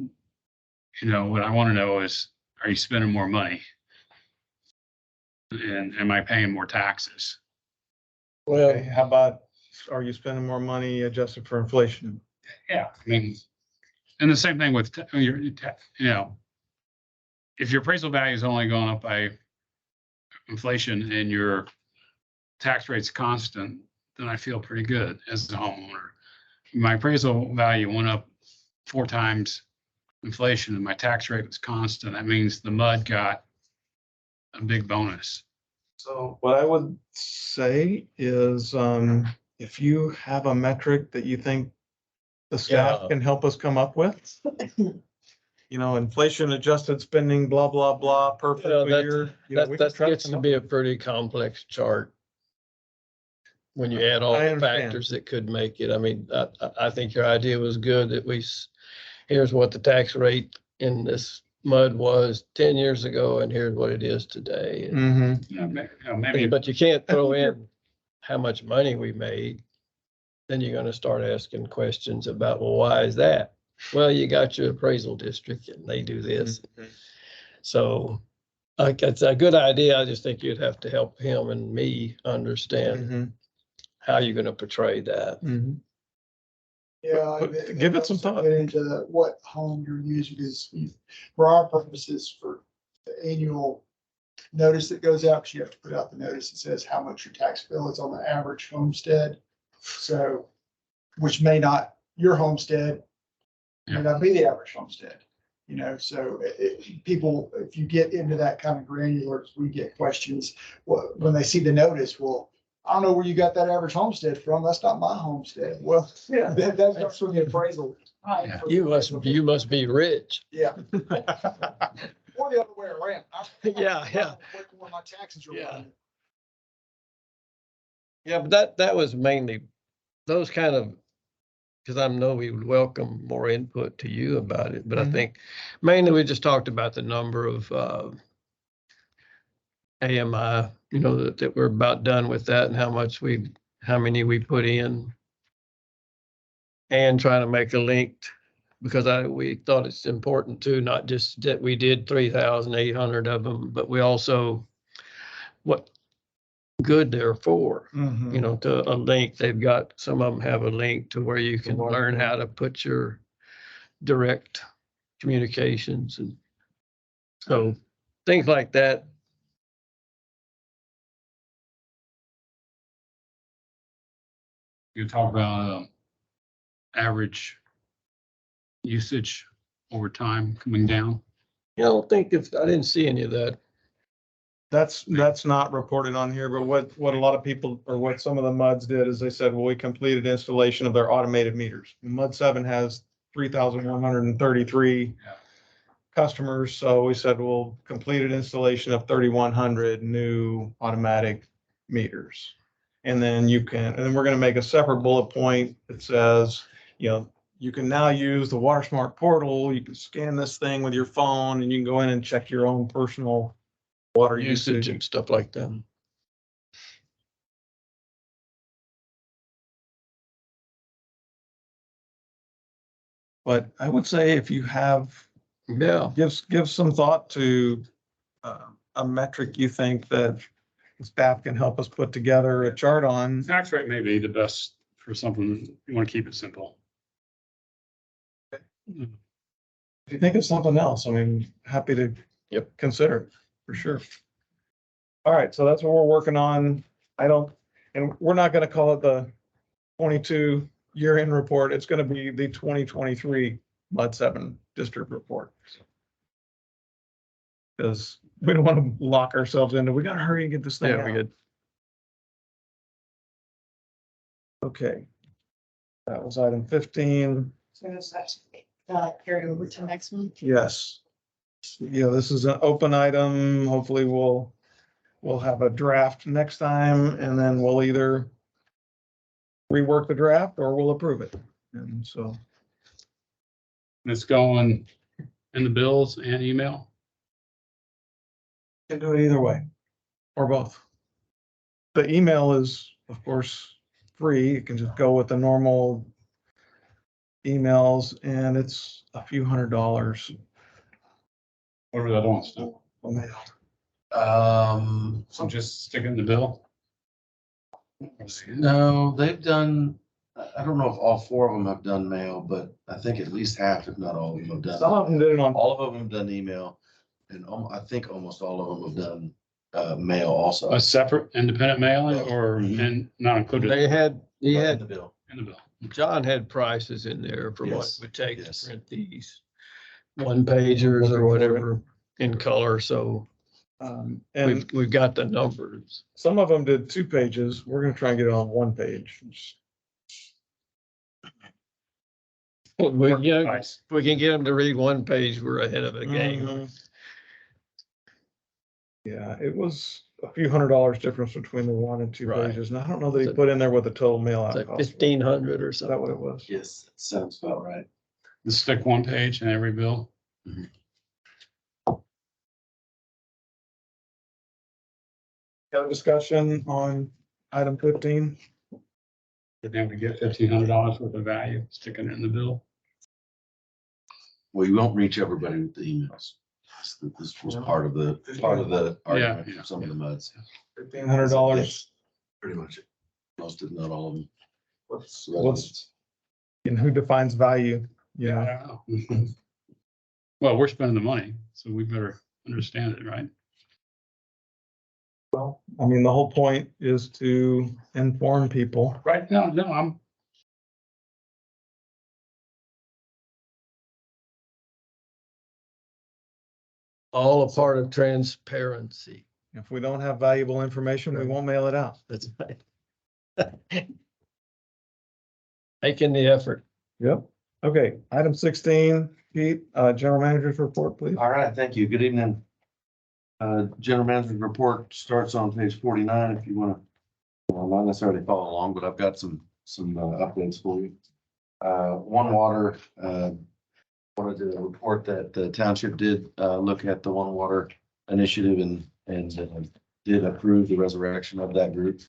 what I want to know is, are you spending more money? And am I paying more taxes? Well, Okay, how about, are you spending more money adjusted for inflation? Yeah, and the same thing with, if your appraisal value is only going up by inflation and your tax rate's constant, then I feel pretty good as a homeowner. My appraisal value went up 4 times inflation and my tax rate was constant. That means the MUD got a big bonus. So what I would say is, if you have a metric that you think the staff Yeah. can help us come up with, inflation adjusted spending, blah, blah, blah, per Well, fiscal that's- year. that gets to be a pretty complex chart. When you add all I the understand. factors that could make it, I think your idea was good that here's what the tax rate in this MUD was 10 years ago and here's what it is today. Mm-hmm. But you can't throw in how much money we made. Then you're gonna start asking questions about, well, why is that? Well, you got your appraisal district and they do this. So it's a good idea. I just think you'd have to help him and me understand Mm-hmm. how you're gonna portray that. Mm-hmm. Yeah. But give it some thought. Get into what home you're using is, for our purposes, for the annual notice that goes out, 'cause you have to put out the notice that says how much your tax bill is on the average homestead. So, which may not, your homestead may not be the average homestead, so people, if you get into that kind of granular, we get questions, when they see the notice, well, I don't know where you got that average homestead from. That's not my homestead. Well, Yeah. that's from the appraisal. Yeah. You must be rich. Yeah. Or the other way around. Yeah. Where my taxes are Yeah. running. Yeah, but that was mainly those kind of, because I know we would welcome more input to you about it, but I Mhm. think mainly we just talked about the number of AMI, that we're about done with that and how many we put in. And trying to make a link, because we thought it's important too, not just that we did 3,800 of them, but we also, what good they're for. Mm-hmm. To a link, some of them have a link to where you can learn how to put your direct communications and so things like that. You talk about average usage over time coming down. I don't think I didn't see any of that. That's not reported on here, but what a lot of people, or what some of the MUDs did is they said, well, we completed installation of their automated meters. MUD 7 has 3,133 customers. So we said, well, completed installation of 3,100 new automatic meters. And then you can, and then we're gonna make a separate bullet point that says, you know, you can now use the Water Smart portal. You can scan this thing with your phone and you can go in and check your own personal water Usage usage. and stuff like that. But I would say if you have, Yeah, give some thought to a metric you think that the staff can help us put together a chart on. Tax rate may be the best for something, you want to keep it simple. If you think of something else, I mean, happy to consider it, for sure. All right, so that's what we're working on. And we're not gonna call it the 22 year-end report. It's gonna be the 2023 Mud 7 district report. Because we don't want to lock ourselves into, we gotta hurry and get this thing yeah, we out. get, Okay. That was item 15. So is that carry over to next month? Yes. Yeah, this is an open item. Hopefully we'll have a draft next time and then we'll either rework the draft or we'll approve it. And so, It's going in the bills and email. can do it either way or both. The email is, of course, free. You can just go with the normal emails and it's a few $100s. Whatever the other ones do. So just stick it in the bill. No, they've done, I don't know if all four of them have done mail, but I think at least half, if not all of them have done. Some of them did it on, All of them have done email, and I think almost all of them have done mail also. A separate independent mailing or, and not included he In the had, bill. in the bill. John had prices in there for what Yes, it would take yes. to print these one pagers or whatever in color, so and we've got the numbers. some of them did 2 pages. We're gonna try and get it on 1 page. We, Nice. if we can get them to read one page, we're ahead of the game. Mhm. Yeah, it was a few $100 difference between the 1 and 2 Right. pages. And I don't know that he put in there what the total mail It's out like cost. was. 1,500 or Is that what something. it was? Yes, that sounds about right. Just stick one page in every bill. Got a discussion on item 15? You're able to get $1,500 worth of value, sticking it in the bill. Well, you won't reach everybody with the emails. This was part of the argument yeah. for some of the muds. $1,500. Pretty much, most if not all of them. What's, and who defines value? Yeah, I don't know. Well, we're spending the money, so we better understand it, right? well, I mean, the whole point is to inform people. Right, no, I'm, All a part of transparency. If we don't have valuable information, we won't mail it out. That's right. Making the effort. Yep. Okay, item 16, Pete, general manager's report, please. All right, thank you. Good evening. General manager's report starts on page 49 if you want to, not necessarily follow along, but I've got some updates for you. One Water, wanted to report that the township did look at the One Water initiative and did approve the resurrection of that group.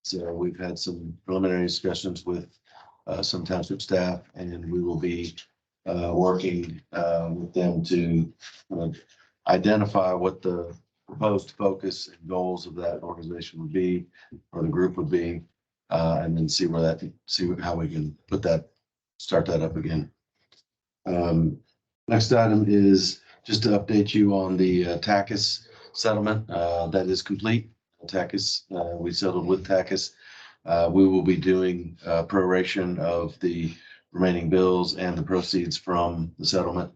So we've had some preliminary discussions with some township staff, and we will be working with them to identify what the proposed focus and goals of that organization would be, or the group would be, and then see how we can start that up again. Next item is just to update you on the TACUS settlement. That is complete. TACUS, we settled with TACUS. We will be doing proration of the remaining bills and the proceeds from the settlement.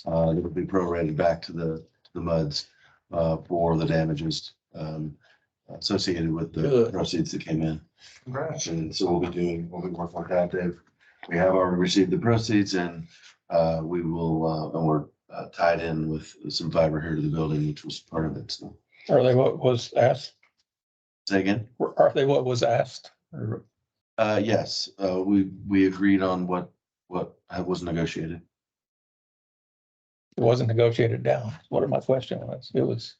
It will be prorated back to the MUDs for the damages associated with the Good. proceeds that came in. And so we'll be working on that. We have already received the proceeds, and we will, and we're tied in with some fiber here to the building, which was part of it. So Are they what was asked? Say again? Are they what was asked? Or Yes, we agreed on what was negotiated. it wasn't negotiated down? What my question was. It was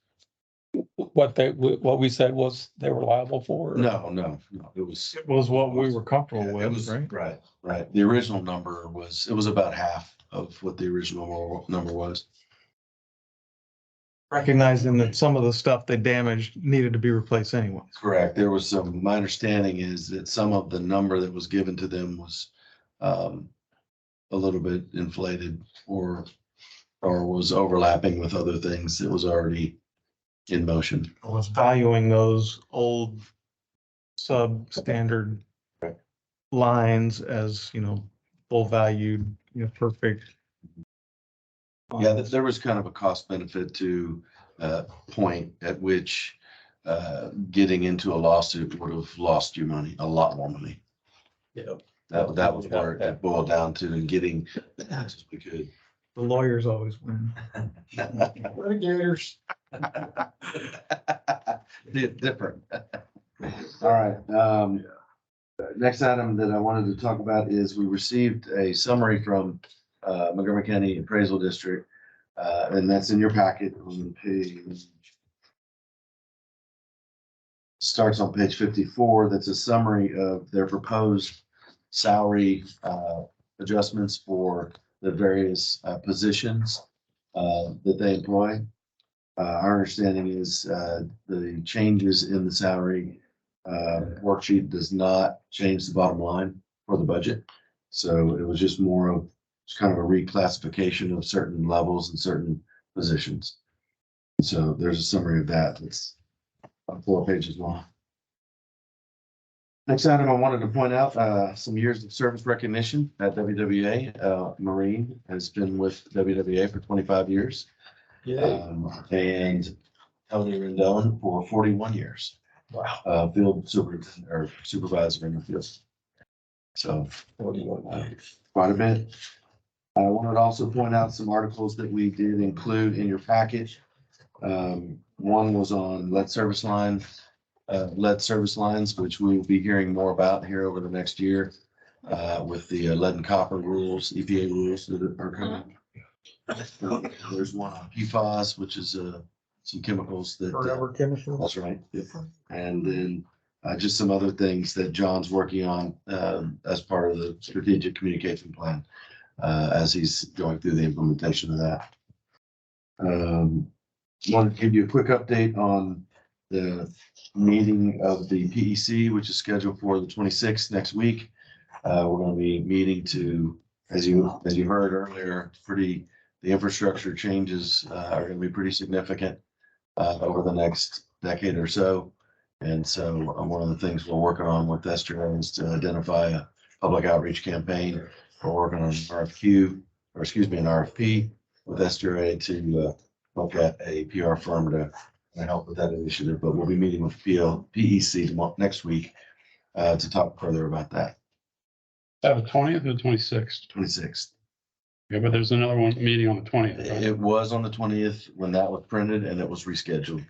what we said was they were liable for? or- No, it Was what we were yeah, comfortable it with, was, right? right. The original number it was about half of what the original number was. Recognizing that some of the stuff they damaged needed to be replaced anyways. Correct. There was my understanding is that some of the number that was given to them was a little bit inflated or was overlapping with other things that was already in motion. I was valuing those old substandard lines as, full valued, perfect. Yeah, there was kind of a cost benefit to point at which getting into a lawsuit would have lost you money, a lot more money. Yeah. That was where it boiled down to and getting the answers we could. The lawyers always win. Litigators. Different. All right. Next item that I wanted to talk about is we received a summary from Montgomery County Appraisal District. And that's in your packet on page. Starts on page 54. That's a summary of their proposed salary adjustments for the various positions that they employ. Our understanding is the changes in the salary worksheet does not change the bottom line for the budget. So it was just more of kind of a reclassification of certain levels and certain positions. So there's a summary of that. It's 4 pages long. Next item, I wanted to point out some years of service recognition at WWA. Marine has been with WWA for 25 years. And Tony Rendon for 41 years. Wow. Field supervisor in the field. So quite a bit. I wanted to also point out some articles that we did include in your package. One was on lead service lines, which we will be hearing more about here over the next year with the lead and copper rules, EPA rules that are coming. There's one on PFAS, which is some chemicals that. Forever chemicals. That's right. Yep. And then just some other things that John's working on as part of the strategic communication plan as he's going through the implementation of that. Want to give you a quick update on the meeting of the PEC, which is scheduled for the 26th next week. We're going to be meeting to, as you heard earlier, the infrastructure changes are going to be pretty significant over the next decade or so. And so one of the things we're working on with SDRA is to identify a public outreach campaign. We're working on an RFP with SDRA to look at a PR firm to help with that initiative. But we'll be meeting with PEC next week to talk further about that. The 20th or the 26th? 26th. Yeah, but there's another one meeting on the 20th. right? It was on the 20th when that was printed and it was rescheduled.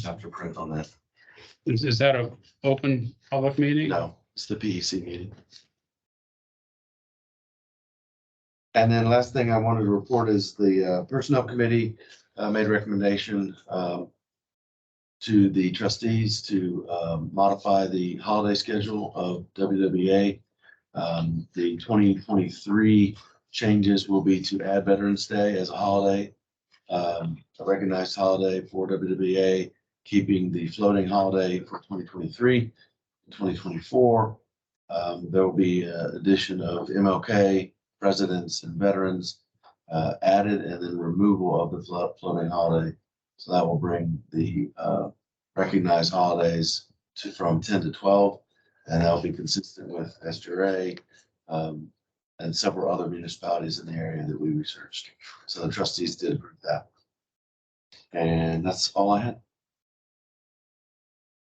After print on that. Is that a open public meeting? No, it's the PEC meeting. And then last thing I wanted to report is the Personnel Committee made a recommendation to the trustees to modify the holiday schedule of WWA. The 2023 changes will be to add Veterans Day as a holiday, a recognized holiday for WWA, keeping the floating holiday for 2023, 2024. There will be an addition of MLK, presidents and veterans added, and then removal of the floating holiday. So that will bring the recognized holidays from 10 to 12, and that will be consistent with SDRA and several other municipalities in the area that we researched. So the trustees did approve that. And that's all I had.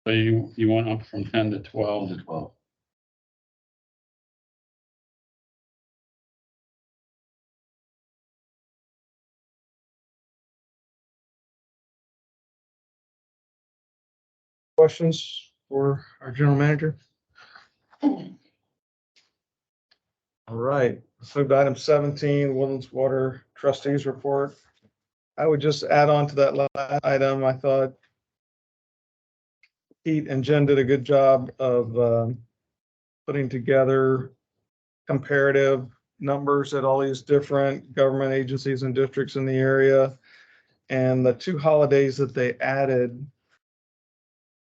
So you went up from 10 to 12. 10 to 12. questions for our general manager? All right, so item 17, Woodlands Water Trustees Report. I would just add on to that last item. I thought Pete and Jen did a good job of putting together comparative numbers at all these different government agencies and districts in the area. And the 2 holidays that they added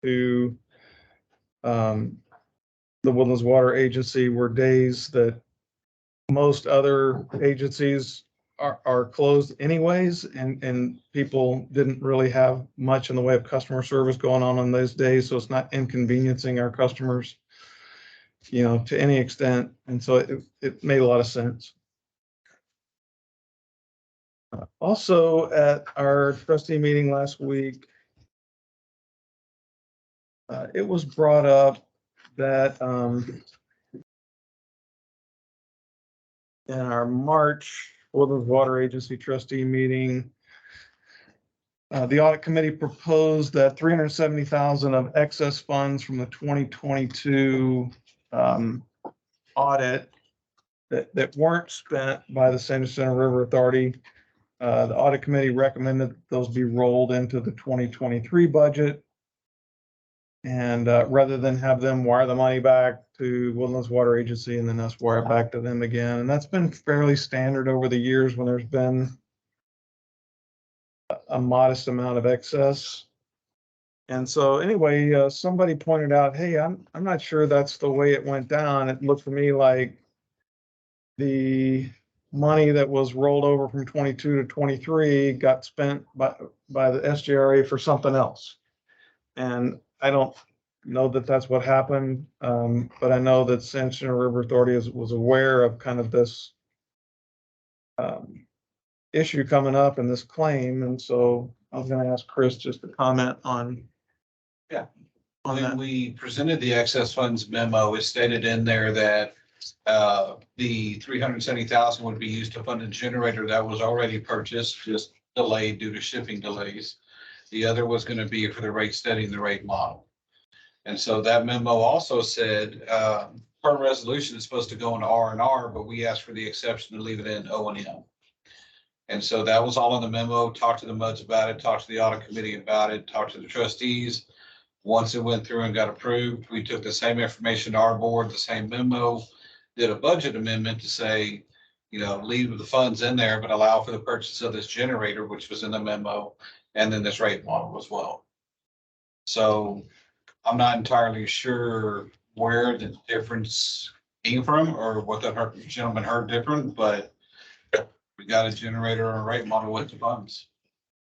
to the Woodlands Water Agency were days that most other agencies are closed anyways, and people didn't really have much in the way of customer service going on those days, so it's not inconveniencing our customers, to any extent, and so it made a lot of sense. Also, at our trustee meeting last week, it was brought up that in our March Woodlands Water Agency trustee meeting, the audit committee proposed that $370,000 of excess funds from the 2022 audit that weren't spent by the San Jacinto River Authority. The audit committee recommended those be rolled into the 2023 budget. And rather than have them wire the money back to Woodlands Water Agency and then us wire it back to them again. And that's been fairly standard over the years when there's been a modest amount of excess. And so anyway, somebody pointed out, hey, I'm not sure that's the way it went down. It looked to me like the money that was rolled over from 22 to 23 got spent by the SJRA for something else. And I don't know that that's what happened, but I know that San Jacinto River Authority was aware of kind of this issue coming up in this claim, and so I was going to ask Chris just to comment on. Yeah. On When that. we presented the excess funds memo, it stated in there that the 370,000 would be used to fund a generator that was already purchased, just delayed due to shipping delays. The other was going to be for the rate study and the rate model. And so that memo also said, per resolution is supposed to go into R&R, but we asked for the exception to leave it in O&M. And so that was all in the memo. Talked to the MUDs about it, talked to the audit committee about it, talked to the trustees. Once it went through and got approved, we took the same information to our board, the same memo, did a budget amendment to say, leave the funds in there, but allow for the purchase of this generator, which was in the memo, and then this rate model as well. So I'm not entirely sure where the difference came from or what the gentleman heard different, but we got a generator or a rate model with the funds.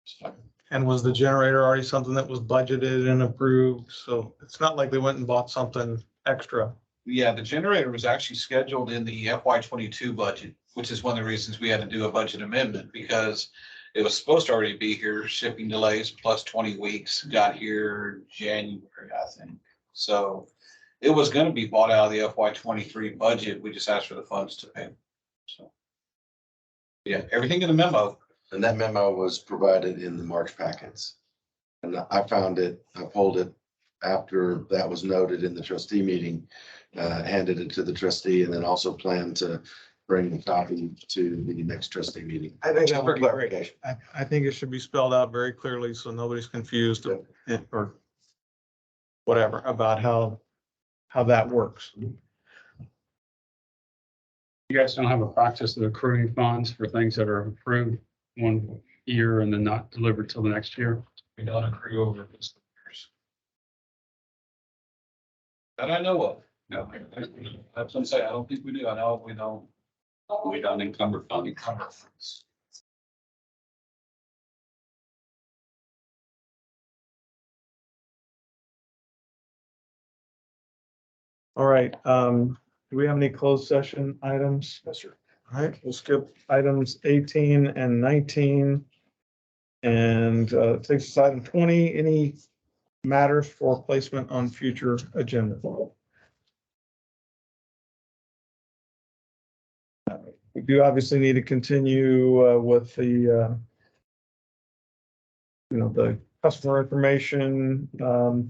So. And was the generator already something that was budgeted and approved? So it's not like they went and bought something extra. Yeah, the generator was actually scheduled in the FY22 budget, which is one of the reasons we had to do a budget amendment, because it was supposed to already be here, shipping delays plus 20 weeks, got here January, I think. So it was going to be bought out of the FY23 budget. We just asked for the funds to pay. So yeah, everything in the memo. And that memo was provided in the March packets. And I found it, I pulled it after that was noted in the trustee meeting, handed it to the trustee, and then also planned to bring the copy to the next trustee meeting. I think Just that for would be great. clarification. I think it should be spelled out very clearly so nobody's confused or whatever about how that works. You guys don't have a practice of accruing funds for things that are approved one year and then not delivered till the next year? We don't accrue over fiscal years. That I know of. No, that's what I'm saying. I don't think we do. I know we don't. We don't encumber funding. Encumber funds. All right, do we have any closed session items? Yes, sir. All right, we'll skip items 18 and 19. And takes us to item 20, any matters for placement on future agenda? We do obviously need to continue with the the customer information,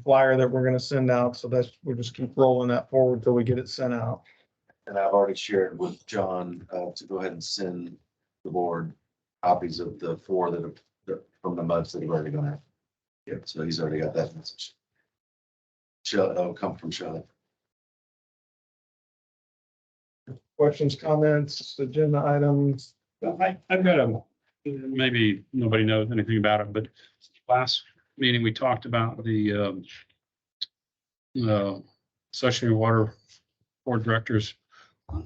flyer that we're gonna send out. So that's, we'll just keep rolling that forward till we get it sent out. And I've already shared with John, to go ahead and send the board copies of the 4 that have, from the months that have already gone out. Yep, so he's already got that message. Shelley, that'll come from Shelley. Questions, comments, agenda items? I've got a, maybe nobody knows anything about it, but last meeting, we talked about the Associated Water Board Directors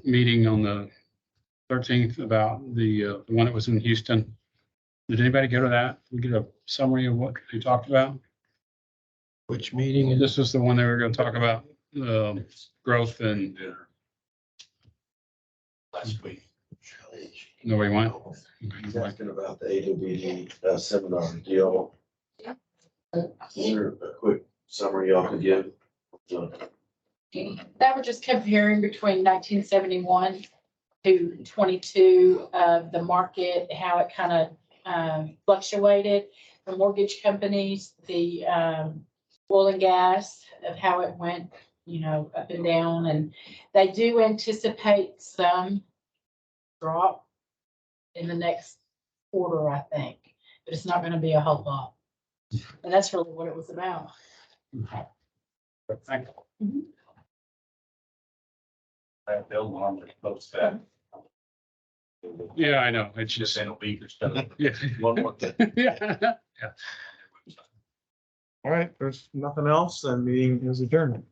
meeting on the 13th about the one that was in Houston. Did anybody go to that? We get a summary of what they talked about? Which meeting is This was the one they were going to talk about, growth and Dinner last week. nobody went. He's asking about the AWD seminar deal. Is there a quick summary y'all could give? That was just comparing between 1971 to 22 of the market, how it kind of fluctuated. The mortgage companies, the oil and gas, of how it went, up and down. And they do anticipate some drop in the next quarter, I think, but it's not going to be a whole lot. And that's really what it was about. Thank Mhm. That bill normally posts that. you. Yeah, I know. It's Just just, in a week or so. yeah. One more thing. Yeah. All right, there's nothing else, and meeting is adjourned.